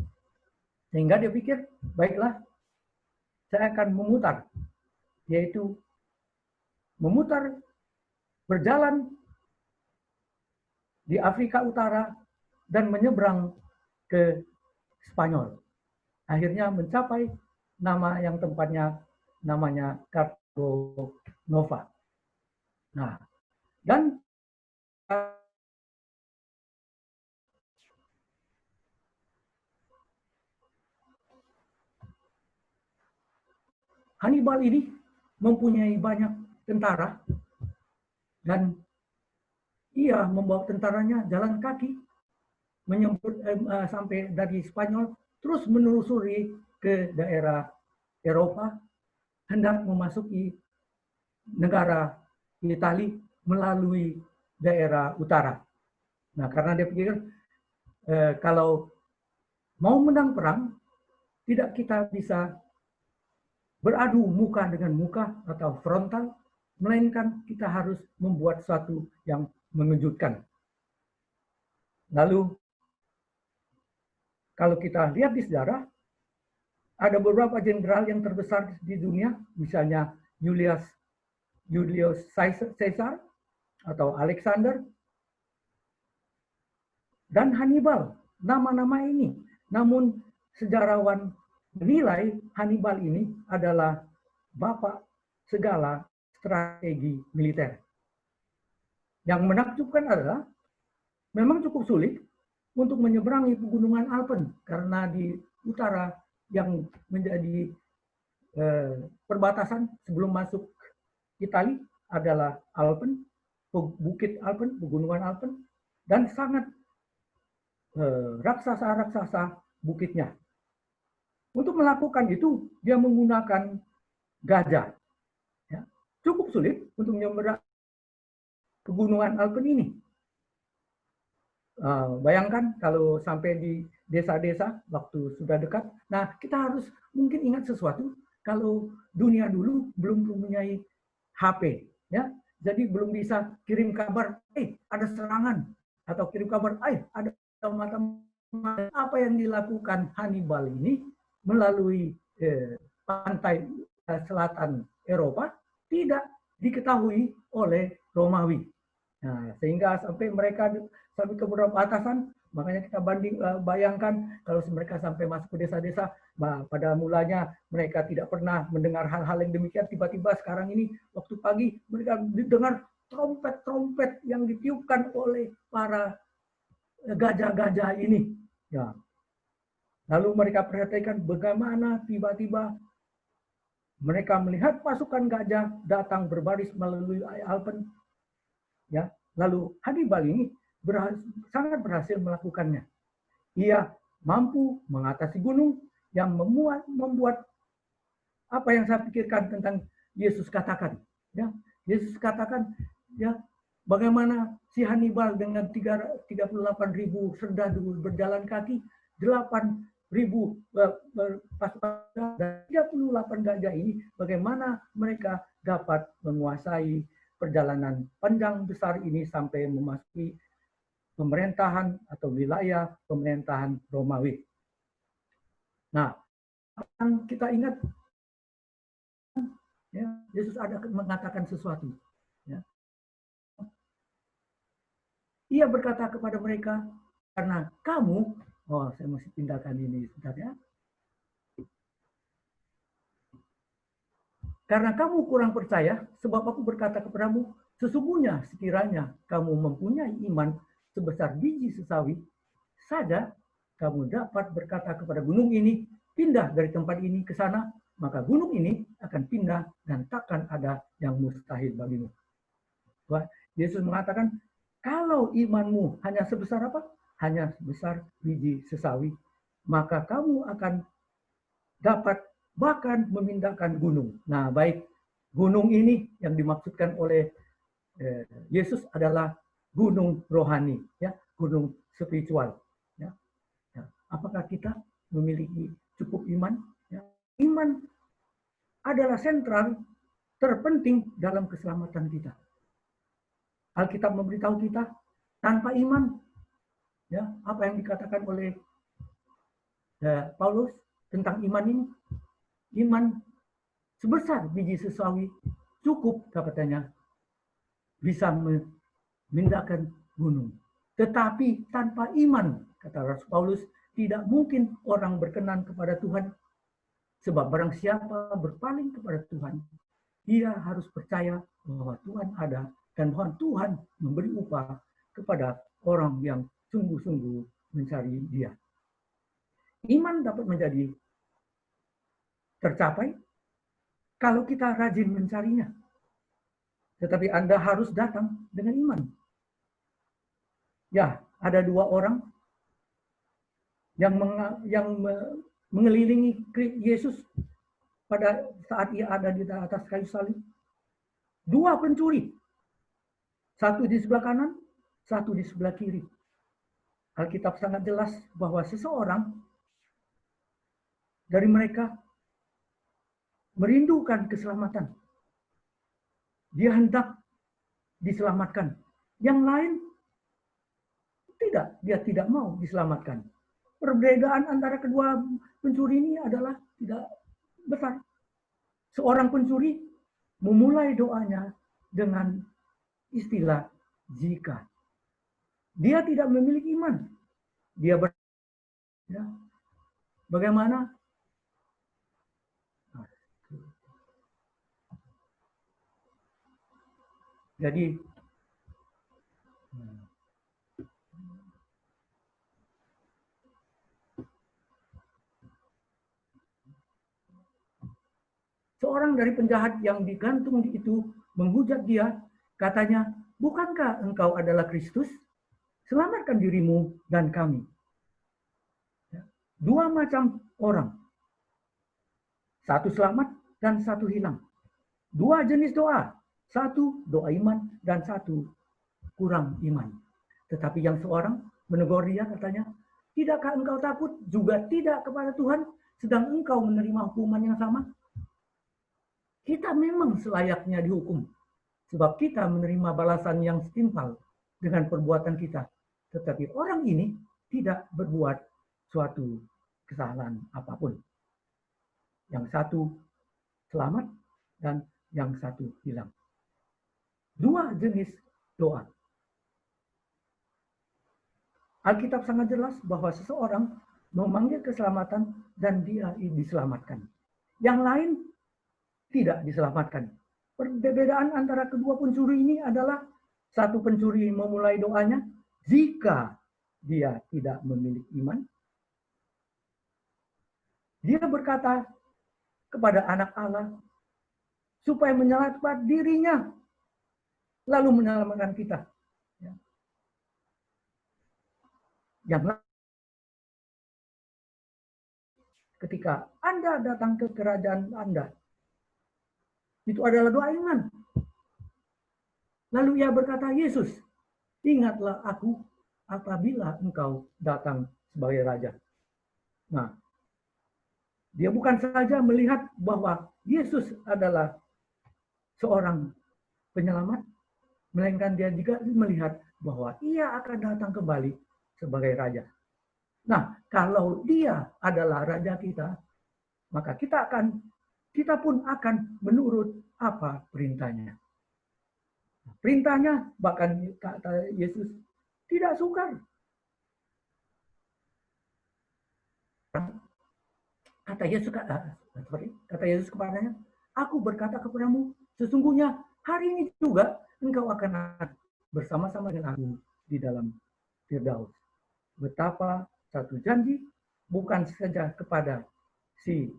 Sehingga dia pikir, baiklah, saya akan memutar, yaitu memutar, berjalan di Afrika Utara dan menyeberang ke Spanyol. Akhirnya mencapai nama yang tempatnya namanya Cartago Nova. Nah, dan Hannibal ini mempunyai banyak tentara dan ia membawa tentaranya jalan kaki sampai dari Spanyol, terus menelusuri ke daerah Eropa, hendak memasuki negara Italia melalui daerah utara. Nah, karena dia pikir kalau mau menang perang, tidak kita bisa beradu muka dengan muka atau frontal, melainkan kita harus membuat sesuatu yang mengejutkan. Lalu, kalau kita lihat di sejarah, ada beberapa jenderal yang terbesar di dunia, misalnya Julius Caesar atau Alexander dan Hannibal. Nama-nama ini, namun sejarawan menilai Hannibal ini adalah bapak segala strategi militer. Yang menakjubkan adalah memang cukup sulit untuk menyeberangi pegunungan Alpen karena di utara yang menjadi perbatasan sebelum masuk Italia adalah Alpen, bukit Alpen, pegunungan Alpen, dan sangat raksasa-raksasa bukitnya. Untuk melakukan itu, dia menggunakan gajah. Ya, cukup sulit untuk menyeberang pegunungan Alpen ini. Bayangkan kalau sampai di desa-desa waktu sudah dekat. Nah, kita harus mungkin ingat sesuatu. Kalau dunia dulu belum mempunyai HP, ya, jadi belum bisa kirim kabar, ada serangan, atau kirim kabar, ada mata-mata. Apa yang dilakukan Hannibal ini melalui pantai selatan Eropa tidak diketahui oleh Romawi. Nah, sehingga sampai mereka sampai ke beberapa batasan, makanya kita bayangkan kalau mereka sampai masuk ke desa-desa, pada mulanya mereka tidak pernah mendengar hal-hal yang demikian, tiba-tiba sekarang ini waktu pagi mereka dengar trompet-trompet yang ditiupkan oleh para gajah-gajah ini. Ya. Lalu mereka perhatikan bagaimana tiba-tiba mereka melihat pasukan gajah datang berbaris melalui Alpen. Ya, lalu Hannibal ini sangat berhasil melakukannya. Ia mampu mengatasi gunung yang membuat apa yang saya pikirkan tentang Yesus katakan. Ya, Yesus katakan, ya, bagaimana si Hannibal dengan 38.000 serdadu berjalan kaki, 8.000 pasukan dan 38 gajah ini, bagaimana mereka dapat menguasai perjalanan panjang besar ini sampai memasuki pemerintahan atau wilayah pemerintahan Romawi. Nah, yang kita ingat, ya, Yesus ada mengatakan sesuatu. Ya. Ia berkata kepada mereka, karena kamu, saya mesti pindahkan ini sebentar ya. Karena kamu kurang percaya, sebab aku berkata kepadamu, sesungguhnya sekiranya kamu mempunyai iman sebesar biji sesawi saja, kamu dapat berkata kepada gunung ini, pindah dari tempat ini ke sana, maka gunung ini akan pindah dan takkan ada yang mustahil bagimu. Wah, Yesus mengatakan, kalau imanmu hanya sebesar apa? Hanya sebesar biji sesawi, maka kamu akan dapat bahkan memindahkan gunung. Nah, baik, gunung ini yang dimaksudkan oleh Yesus adalah gunung rohani, ya, gunung spiritual. Ya. Ya. Apakah kita memiliki cukup iman? Ya. Iman adalah sentral terpenting dalam keselamatan kita. Alkitab memberitahu kita, tanpa iman, ya, apa yang dikatakan oleh Paulus tentang iman ini, iman sebesar biji sesawi cukup, katanya, bisa memindahkan gunung. Tetapi tanpa iman, kata Rasul Paulus, tidak mungkin orang berkenan kepada Tuhan. Sebab barang siapa berpaling kepada Tuhan, dia harus percaya bahwa Tuhan ada dan bahwa Tuhan memberi upah kepada orang yang sungguh-sungguh mencari Dia. Iman dapat menjadi tercapai kalau kita rajin mencarinya. Tetapi Anda harus datang dengan iman. Ya, ada dua orang yang mengelilingi Yesus pada saat ia ada di atas kayu salib. Dua pencuri. Satu di sebelah kanan, satu di sebelah kiri. Alkitab sangat jelas bahwa seseorang dari mereka merindukan keselamatan. Dia hendak diselamatkan. Yang lain tidak, dia tidak mau diselamatkan. Perbedaan antara kedua pencuri ini adalah tidak besar. Seorang pencuri memulai doanya dengan istilah jika. Dia tidak memiliki iman. Dia ya, bagaimana? Jadi seorang dari penjahat yang digantung itu menghujat dia, katanya, bukankah engkau adalah Kristus? Selamatkan dirimu dan kami. Dua macam orang. Satu selamat dan satu hilang. Dua jenis doa. Satu doa iman dan satu kurang iman. Tetapi yang seorang menegur dia, katanya, tidakkah engkau takut juga tidak kepada Tuhan, sedang engkau menerima hukuman yang sama? Kita memang selayaknya dihukum, sebab kita menerima balasan yang setimpal dengan perbuatan kita. Tetapi orang ini tidak berbuat suatu kesalahan apapun. Yang satu selamat dan yang satu hilang. Dua jenis doa. Alkitab sangat jelas bahwa seseorang memanggil keselamatan dan dia diselamatkan. Yang lain tidak diselamatkan. Perbedaan antara kedua pencuri ini adalah satu pencuri memulai doanya jika dia tidak memiliki iman. Dia berkata kepada anak Allah supaya menyelamatkan dirinya lalu menyelamatkan kita. Yang ketika Anda datang ke kerajaan Anda, itu adalah doa iman. Lalu ia berkata, Yesus, ingatlah aku apabila engkau datang sebagai raja. Nah, dia bukan saja melihat bahwa Yesus adalah seorang penyelamat, melainkan dia juga melihat bahwa ia akan datang kembali sebagai raja. Nah, kalau dia adalah raja kita, maka kita pun akan menurut apa perintahnya. Perintahnya bahkan kata Yesus tidak sukar. Kata Yesus kepadanya, aku berkata kepadamu, sesungguhnya hari ini juga engkau akan bersama-sama dengan aku di dalam Firdaus. Betapa satu janji bukan saja kepada si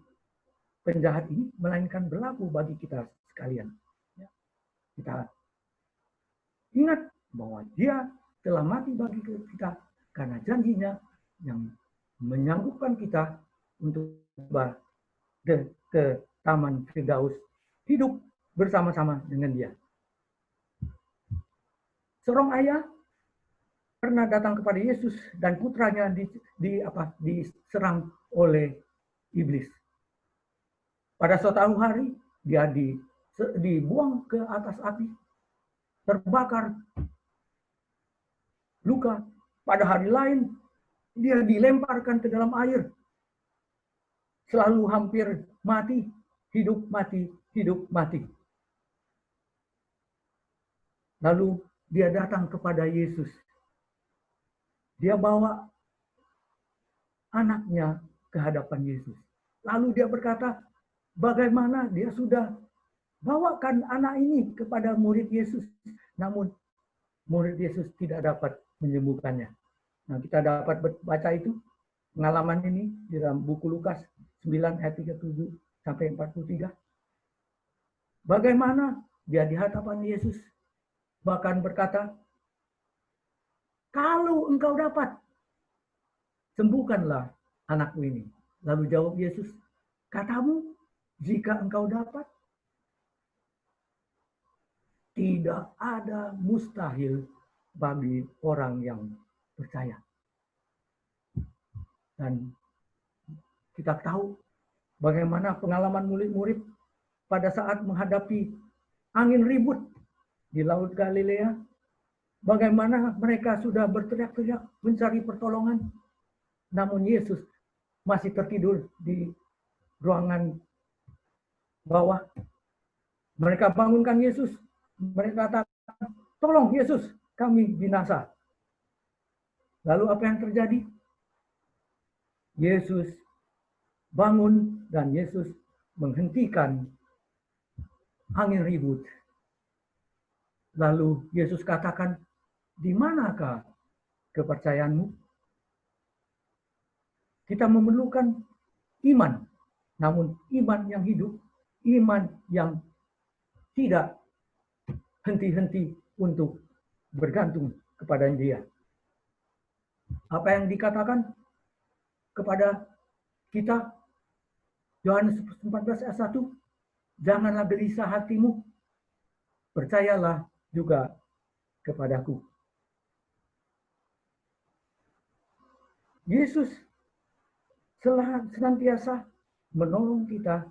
penjahat ini, melainkan berlaku bagi kita sekalian. Kita ingat bahwa dia telah mati bagi kita karena janjinya yang menyanggupan kita untuk ke Taman Firdaus, hidup bersama-sama dengan dia. Seorang ayah pernah datang kepada Yesus dan putranya diserang oleh iblis. Pada suatu hari dia dibuang ke atas api, terbakar, luka. Pada hari lain dia dilemparkan ke dalam air, selalu hampir mati, hidup mati, hidup mati. Lalu dia datang kepada Yesus. Dia bawa anaknya ke hadapan Yesus. Lalu dia berkata, bagaimana dia sudah bawakan anak ini kepada murid Yesus, namun murid Yesus tidak dapat menyembuhkannya. Nah, kita dapat baca itu, pengalaman ini di dalam buku Lukas 9 ayat 37 sampai 43. Bagaimana dia di hadapan Yesus bahkan berkata, kalau engkau dapat, sembuhkanlah anakku ini. Lalu jawab Yesus, katamu, jika engkau dapat, tidak ada mustahil bagi orang yang percaya. Dan kita tahu bagaimana pengalaman murid-murid pada saat menghadapi angin ribut di Laut Galilea, bagaimana mereka sudah berteriak-teriak mencari pertolongan, namun Yesus masih tertidur di ruangan bawah. Mereka bangunkan Yesus, mereka katakan, tolong Yesus, kami binasa. Lalu apa yang terjadi? Yesus bangun dan Yesus menghentikan angin ribut. Lalu Yesus katakan, di manakah kepercayaanmu? Kita memerlukan iman, namun iman yang hidup, iman yang tidak henti-henti untuk bergantung kepada Dia. Apa yang dikatakan kepada kita, Yohanes 14 ayat 1, janganlah gelisah hatimu, percayalah juga kepadaku. Yesus senantiasa menolong kita,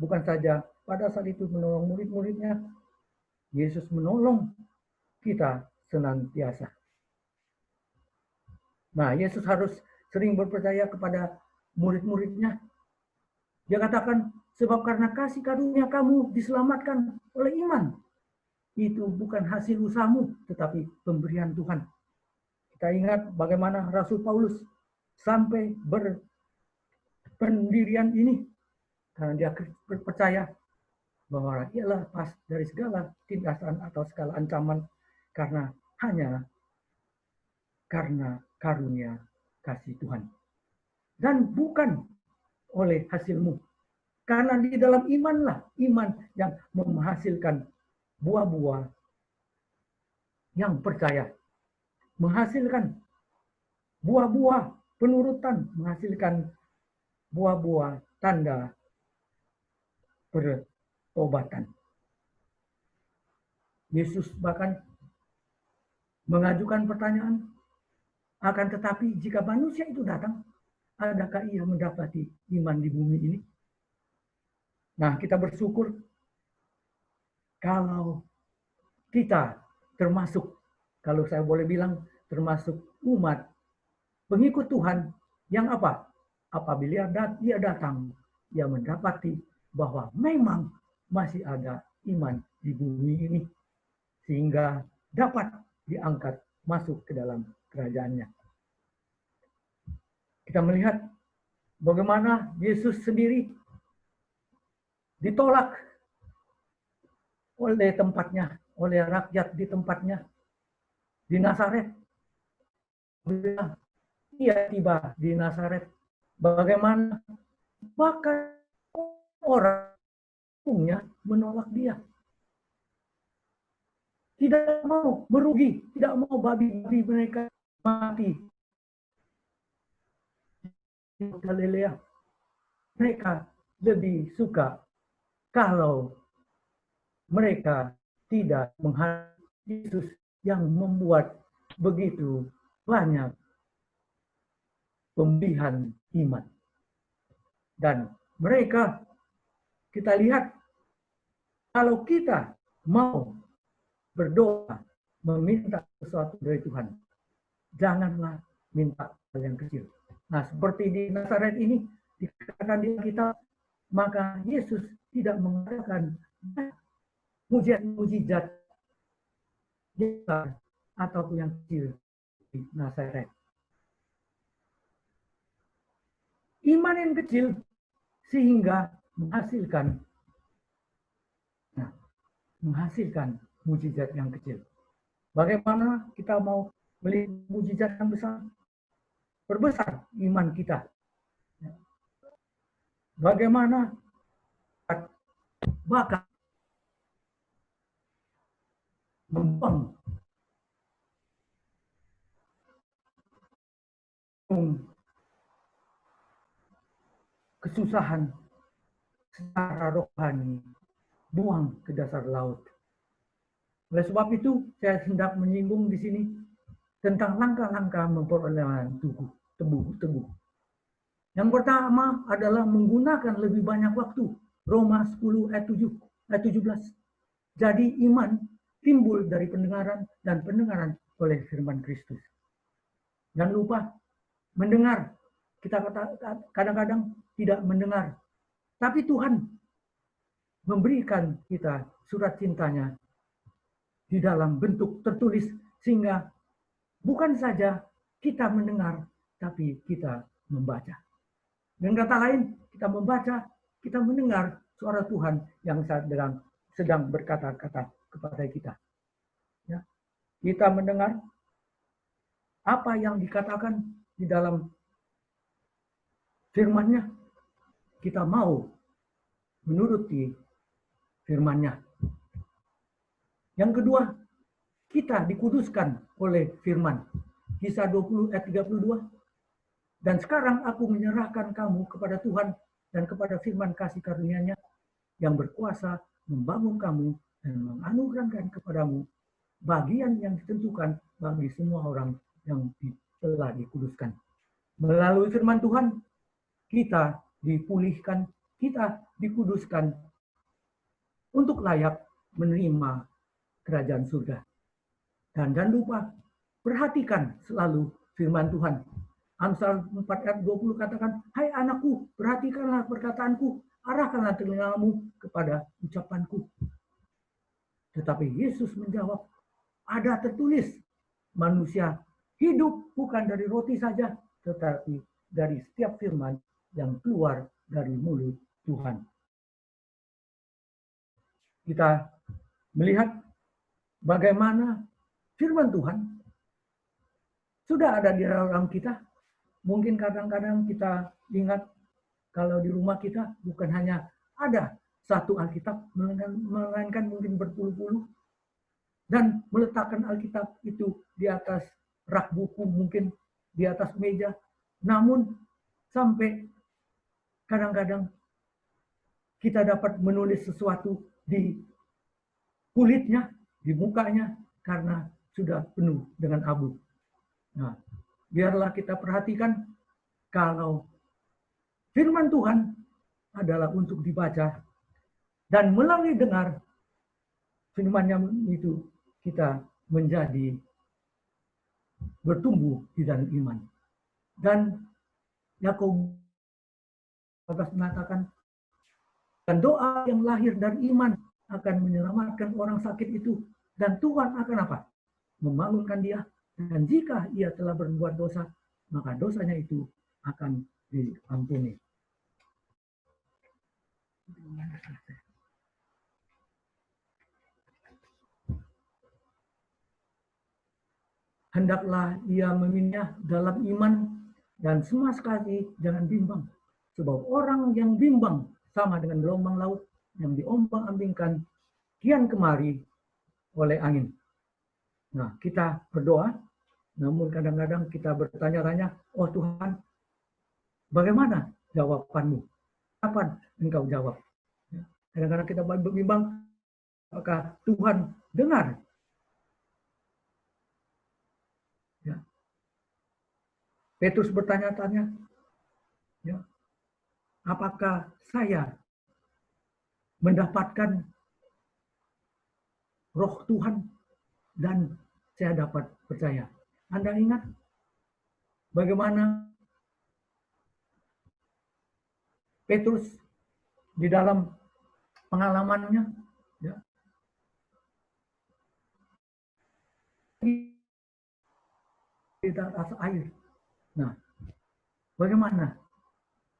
bukan saja pada saat itu menolong murid-muridnya, Yesus menolong kita senantiasa. Nah, Yesus harus sering berpercaya kepada murid-muridnya. Dia katakan, sebab karena kasih karunia kamu diselamatkan oleh iman. Itu bukan hasil usahamu, tetapi pemberian Tuhan. Kita ingat bagaimana Rasul Paulus sampai berpendirian ini, karena dia percaya bahwa ia lepas dari segala tindasan atau segala ancaman, hanya karena karunia kasih Tuhan. Dan bukan oleh hasilmu. Karena di dalam imanlah, iman yang menghasilkan buah-buah yang percaya. Menghasilkan buah-buah penurutan, menghasilkan buah-buah tanda pertobatan. Yesus bahkan mengajukan pertanyaan, akan tetapi jika manusia itu datang, adakah ia mendapati iman di bumi ini? Nah, kita bersyukur kalau kita termasuk, kalau saya boleh bilang, termasuk umat pengikut Tuhan yang apa? Apabila dia datang, dia mendapati bahwa memang masih ada iman di bumi ini, sehingga dapat diangkat masuk ke dalam kerajaannya. Kita melihat bagaimana Yesus sendiri ditolak oleh tempatnya, oleh rakyat di tempatnya, di Nazaret. Ia tiba di Nazaret. Bagaimana bahkan orangnya menolak dia. Tidak mau merugi, tidak mau babi-babi mereka mati di Galilea. Mereka lebih suka kalau mereka tidak menghadap Yesus yang membuat begitu banyak pemilihan iman. Dan mereka, kita lihat, kalau kita mau berdoa, meminta sesuatu dari Tuhan, janganlah minta hal yang kecil. Nah, seperti di Nazaret ini, dikatakan di Alkitab, maka Yesus tidak mengatakan mujizat ataupun yang kecil di Nazaret. Iman yang kecil sehingga menghasilkan mujizat yang kecil. Bagaimana kita mau melihat mujizat yang besar? Perbesar iman kita. Bagaimana bahkan membuang kesusahan secara rohani, buang ke dasar laut. Oleh sebab itu, saya hendak menyinggung di sini tentang langkah-langkah memperoleh teguh. Yang pertama adalah menggunakan lebih banyak waktu. Roma 10 ayat 17. Jadi iman timbul dari pendengaran dan pendengaran oleh firman Kristus. Jangan lupa mendengar. Kita kadang-kadang tidak mendengar. Tapi Tuhan memberikan kita surat cintanya di dalam bentuk tertulis sehingga bukan saja kita mendengar, tapi kita membaca. Dengan kata lain, kita membaca, kita mendengar suara Tuhan yang sedang berkata-kata kepada kita. Ya. Kita mendengar apa yang dikatakan di dalam firman-Nya. Kita mau menuruti firman-Nya. Yang kedua, kita dikuduskan oleh firman. Kisah 20 ayat 32. Dan sekarang aku menyerahkan kamu kepada Tuhan dan kepada firman kasih karunia-Nya yang berkuasa membangun kamu dan menganugerahkan kepadamu bagian yang ditentukan bagi semua orang yang telah dikuduskan. Melalui firman Tuhan, kita dipulihkan, kita dikuduskan untuk layak menerima kerajaan surga. Dan jangan lupa, perhatikan selalu firman Tuhan. Amsal 4 ayat 20 katakan, hai anakku, perhatikanlah perkataanku, arahkanlah telingamu kepada ucapanku. Tetapi Yesus menjawab, ada tertulis, manusia hidup bukan dari roti saja, tetapi dari setiap firman yang keluar dari mulut Tuhan. Kita melihat bagaimana firman Tuhan sudah ada di dalam kita. Mungkin kadang-kadang kita ingat kalau di rumah kita bukan hanya ada satu Alkitab, melainkan mungkin berpuluh-puluh. Dan meletakkan Alkitab itu di atas rak buku, mungkin di atas meja. Namun sampai kadang-kadang kita dapat menulis sesuatu di kulitnya, di mukanya, karena sudah penuh dengan abu. Nah, biarlah kita perhatikan kalau firman Tuhan adalah untuk dibaca dan melalui dengar firman-Nya itu kita menjadi bertumbuh di dalam iman. Dan Yakobus mengatakan, dan doa yang lahir dari iman akan menyelamatkan orang sakit itu, dan Tuhan akan apa? Membangunkan dia. Dan jika ia telah berbuat dosa, maka dosanya itu akan diampuni. Hendaklah ia memindah dalam iman dan sama sekali jangan bimbang. Sebab orang yang bimbang sama dengan gelombang laut yang diombang-ambingkan kian kemari oleh angin. Nah, kita berdoa, namun kadang-kadang kita bertanya-tanya, oh Tuhan, bagaimana jawabanmu? Kapan engkau jawab? Kadang-kadang kita bimbang, apakah Tuhan dengar? Ya. Petrus bertanya-tanya, ya, apakah saya mendapatkan roh Tuhan dan saya dapat percaya? Anda ingat bagaimana Petrus di dalam pengalamannya, ya, di atas air. Nah, bagaimana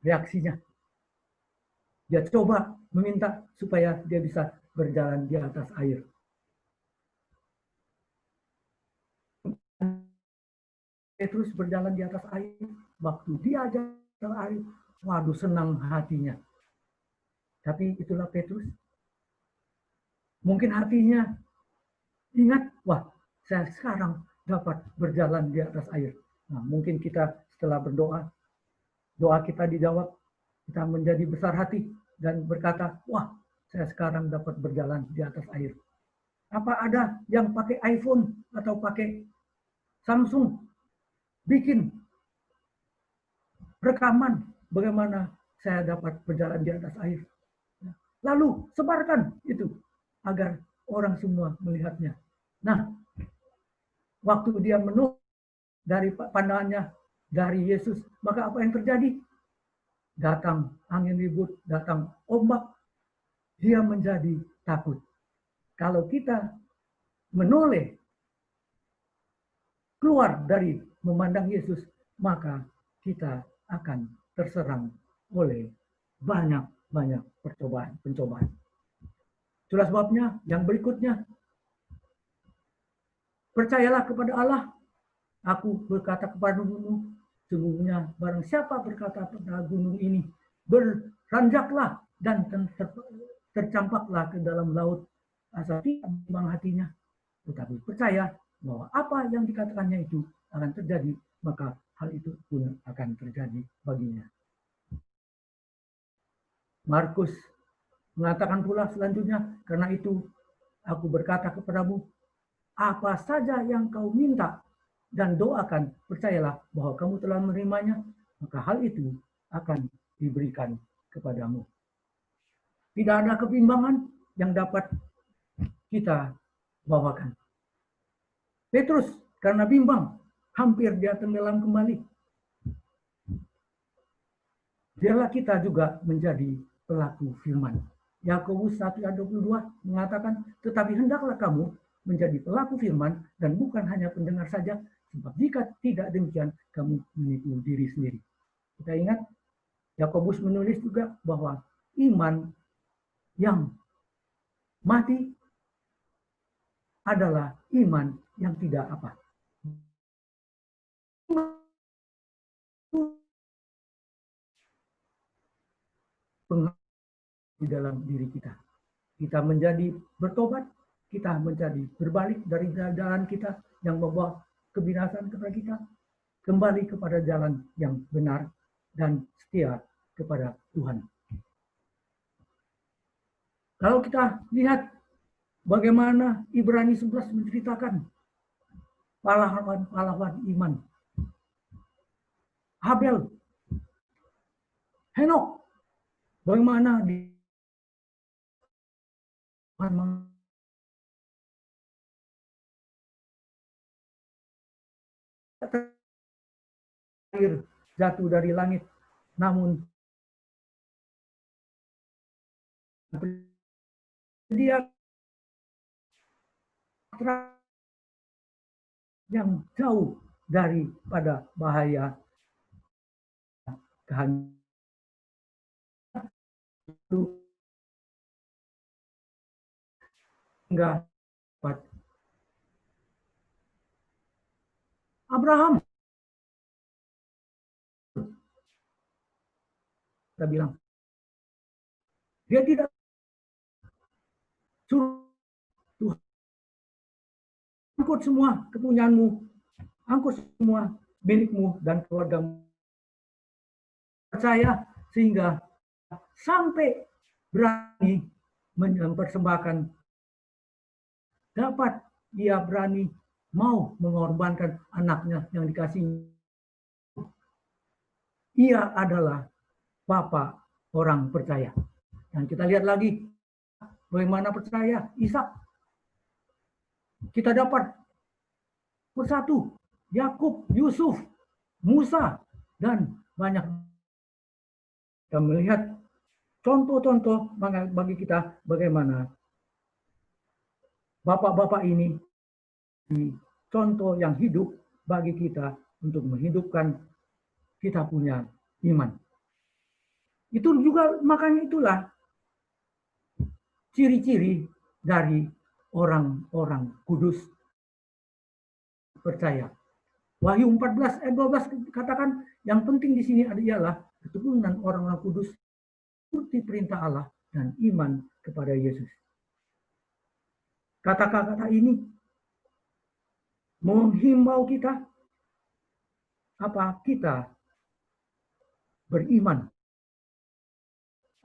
reaksinya? Dia coba meminta supaya dia bisa berjalan di atas air. Petrus berjalan di atas air. Waktu dia jalan di atas air, waduh senang hatinya. Tapi itulah Petrus. Mungkin hatinya ingat, wah saya sekarang dapat berjalan di atas air. Nah, mungkin kita setelah berdoa, doa kita dijawab, kita menjadi besar hati dan berkata, wah saya sekarang dapat berjalan di atas air. Apa ada yang pakai iPhone atau pakai Samsung bikin rekaman bagaimana saya dapat berjalan di atas air? Lalu sebarkan itu agar orang semua melihatnya. Nah, waktu dia menolak dari pandangannya dari Yesus, maka apa yang terjadi? Datang angin ribut, datang ombak, dia menjadi takut. Kalau kita menoleh keluar dari memandang Yesus, maka kita akan terserang oleh banyak pencobaan. Itulah sebabnya yang berikutnya, percayalah kepada Allah. Aku berkata kepadamu, sungguhnya barang siapa berkata pada gunung ini, beranjaklah dan tercampaklah ke dalam laut, asal tidak bimbang hatinya, tetapi percaya bahwa apa yang dikatakannya itu akan terjadi, maka hal itu pun akan terjadi baginya. Markus mengatakan pula selanjutnya, karena itu aku berkata kepadamu, apa saja yang kau minta dan doakan, percayalah bahwa kamu telah menerimanya, maka hal itu akan diberikan kepadamu. Tidak ada kebimbangan yang dapat kita bawakan. Petrus karena bimbang, hampir dia tenggelam kembali. Biarlah kita juga menjadi pelaku firman. Yakobus 1:22 mengatakan, tetapi hendaklah kamu menjadi pelaku firman dan bukan hanya pendengar saja, sebab jika tidak demikian, kamu menipu diri sendiri. Kita ingat, Yakobus menulis juga bahwa iman yang mati adalah iman yang tidak apa. Di dalam diri kita. Kita menjadi bertobat, kita menjadi berbalik dari jalan kita yang membawa kebinasan kepada kita, kembali kepada jalan yang benar dan setia kepada Tuhan. Kalau kita lihat bagaimana Ibrani 11 menceritakan pahlawan-pahlawan iman. Habel, Henok, bagaimana di air jatuh dari langit, namun dia yang jauh daripada bahaya kehanyaan. Enggak dapat. Abraham kita bilang, dia tidak suruh Tuhan angkut semua kepunyaanmu, angkut semua milikmu dan keluargamu. Percaya sehingga sampai berani mempersembahkan, dapat ia berani mau mengorbankan anaknya yang dikasihi. Ia adalah Bapa orang percaya. Dan kita lihat lagi bagaimana percaya Ishak. Kita dapat bersatu Yakub, Yusuf, Musa, dan banyak. Kita melihat contoh-contoh bagi kita bagaimana bapak-bapak ini contoh yang hidup bagi kita untuk menghidupkan kita punya iman. Itu juga, makanya itulah ciri-ciri dari orang-orang kudus percaya. Wahyu 14 ayat 12 katakan yang penting di sini adalah keturunan orang-orang kudus seperti perintah Allah dan iman kepada Yesus. Kata-kata ini menghimbau kita, apa kita beriman?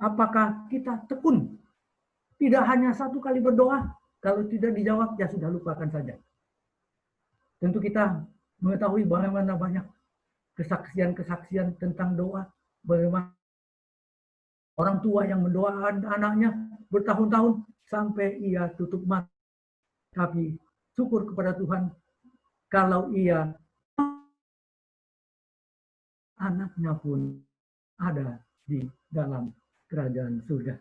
Apakah kita tekun? Tidak hanya satu kali berdoa, kalau tidak dijawab ya sudah, lupakan saja. Tentu kita mengetahui bagaimana banyak kesaksian-kesaksian tentang doa, bagaimana orang tua yang mendoakan anaknya bertahun-tahun sampai ia tutup mata. Tapi syukur kepada Tuhan kalau ia anaknya pun ada di dalam kerajaan surga.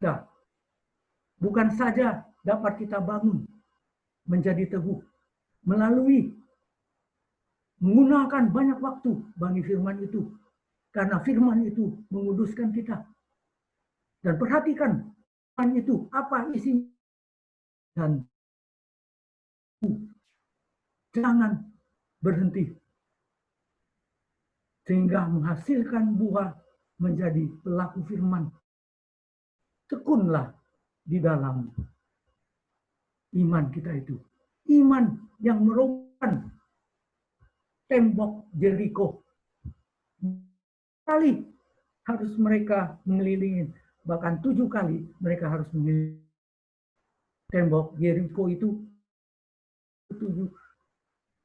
Nah, bukan saja dapat kita bangun menjadi teguh melalui menggunakan banyak waktu bagi firman itu, karena firman itu menguduskan kita. Dan perhatikan firman itu apa isinya, dan jangan berhenti sehingga menghasilkan buah menjadi pelaku firman. Tekunlah di dalam iman kita itu. Iman yang merobohkan tembok Jericho. Kali harus mereka mengelilingi, bahkan 7 kali mereka harus mengelilingi tembok Jericho itu. 7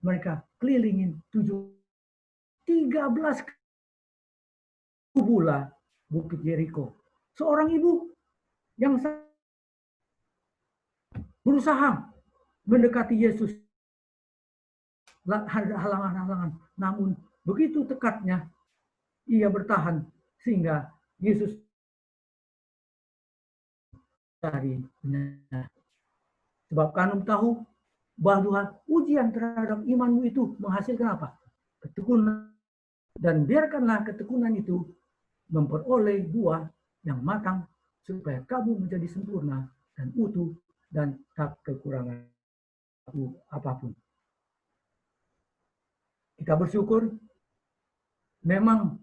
mereka kelilingin 13 kubulah Bukit Jericho. Seorang ibu yang berusaha mendekati Yesus, ada halangan-halangan, namun begitu tekadnya ia bertahan sehingga Yesus dari benar. Sebab kamu tahu bahwa ujian terhadap imanmu itu menghasilkan apa? Ketekunan. Dan biarkanlah ketekunan itu memperoleh buah yang matang supaya kamu menjadi sempurna dan utuh dan tak kekurangan apapun. Kita bersyukur memang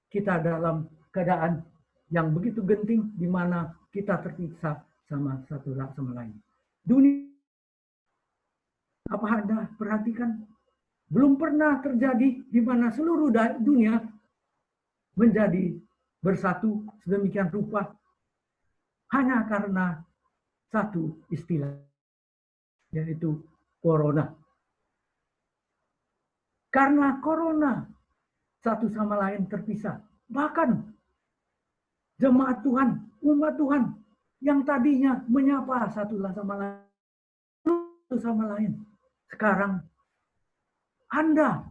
kita dalam keadaan yang begitu genting di mana kita terpisah sama satu sama lain. Dunia, apa Anda perhatikan? Belum pernah terjadi di mana seluruh dunia menjadi bersatu sedemikian rupa hanya karena satu istilah, yaitu corona. Karena corona, satu sama lain terpisah. Bahkan jemaat Tuhan, umat Tuhan yang tadinya menyapa satu sama lain, sekarang Anda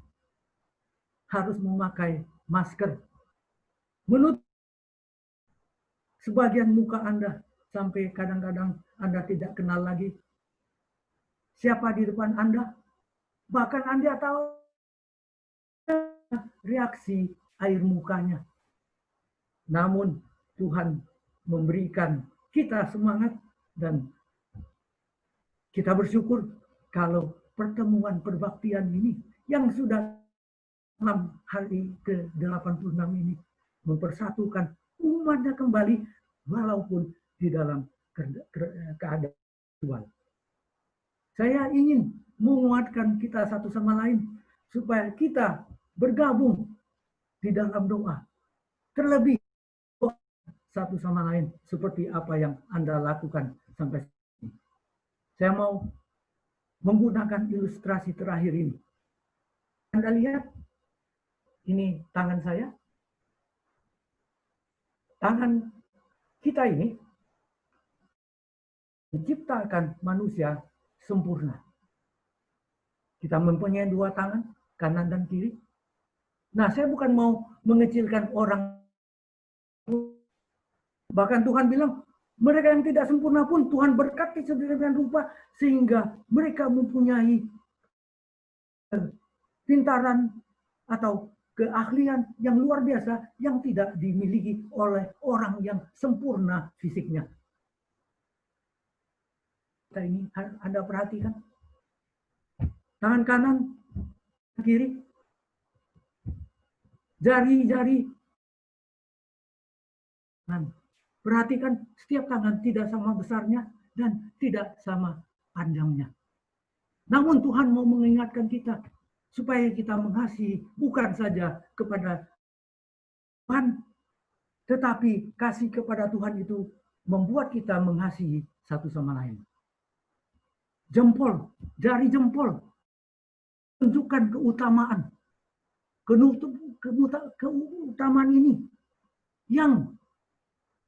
harus memakai masker, menutup sebagian muka Anda sampai kadang-kadang Anda tidak kenal lagi siapa di depan Anda. Bahkan Anda tahu reaksi air mukanya. Namun Tuhan memberikan kita semangat dan kita bersyukur kalau pertemuan perbaktian ini yang sudah dalam hari ke-86 ini mempersatukan umatnya kembali walaupun di dalam keadaan dual. Saya ingin menguatkan kita satu sama lain supaya kita bergabung di dalam doa. Terlebih satu sama lain seperti apa yang Anda lakukan sampai ini. Saya mau menggunakan ilustrasi terakhir ini. Anda lihat, ini tangan saya. Tangan kita ini menciptakan manusia sempurna. Kita mempunyai dua tangan, kanan dan kiri. Nah, saya bukan mau mengecilkan orang. Bahkan Tuhan bilang, mereka yang tidak sempurna pun Tuhan berkati sedemikian rupa sehingga mereka mempunyai pintaran atau keahlian yang luar biasa yang tidak dimiliki oleh orang yang sempurna fisiknya. Ini Anda perhatikan. Tangan kanan, kiri, jari-jari. Perhatikan setiap tangan tidak sama besarnya dan tidak sama panjangnya. Namun Tuhan mau mengingatkan kita supaya kita mengasihi bukan saja kepada Tuhan, tetapi kasih kepada Tuhan itu membuat kita mengasihi satu sama lain. Jempol, jari jempol, tunjukkan keutamaan. Keutamaan ini yang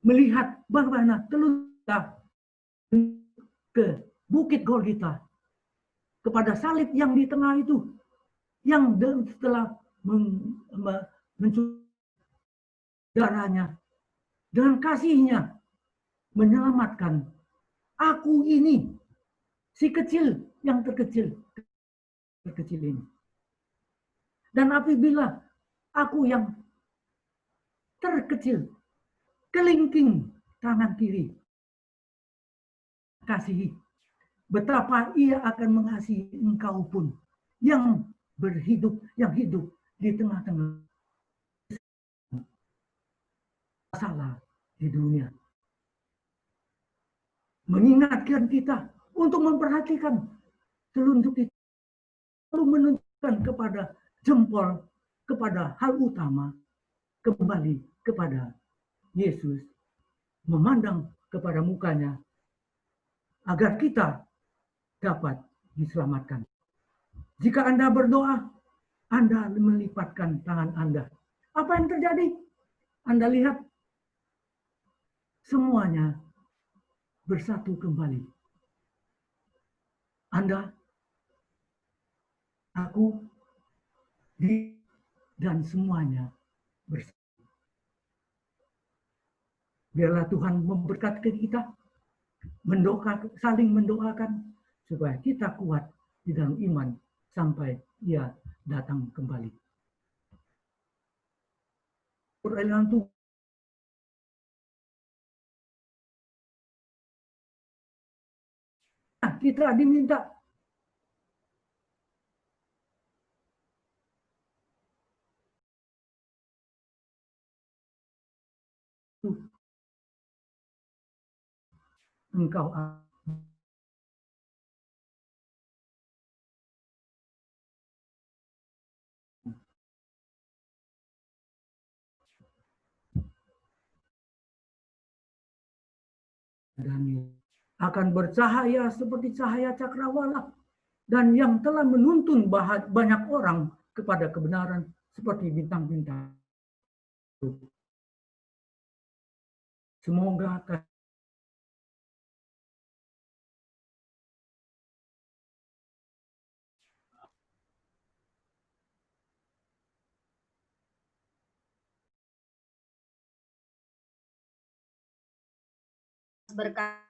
melihat bagaimana telunjuk ke Bukit Golgota, kepada salib yang di tengah itu, yang setelah mencurahkan darahnya dengan kasihnya menyelamatkan aku ini, si kecil yang terkecil ini. Dan apabila aku yang terkecil, kelingking tangan kiri, kasihi, betapa ia akan mengasihi engkau pun yang berhidup, yang hidup di tengah-tengah masalah di dunia. Mengingatkan kita untuk memperhatikan telunjuk itu, lalu menunjukkan kepada jempol, kepada hal utama, kembali kepada Yesus, memandang kepada mukanya, agar kita dapat diselamatkan. Jika Anda berdoa, Anda melipatkan tangan Anda. Apa yang terjadi? Anda lihat, semuanya bersatu kembali. Anda, aku, dan semuanya bersatu. Biarlah Tuhan memberkati kita, saling mendoakan, supaya kita kuat di dalam iman sampai Ia datang kembali. Perayaan Tuhan. Kita diminta engkau akan bercahaya seperti cahaya cakrawala, dan yang telah menuntun banyak orang kepada kebenaran seperti bintang-bintang. Semoga berkat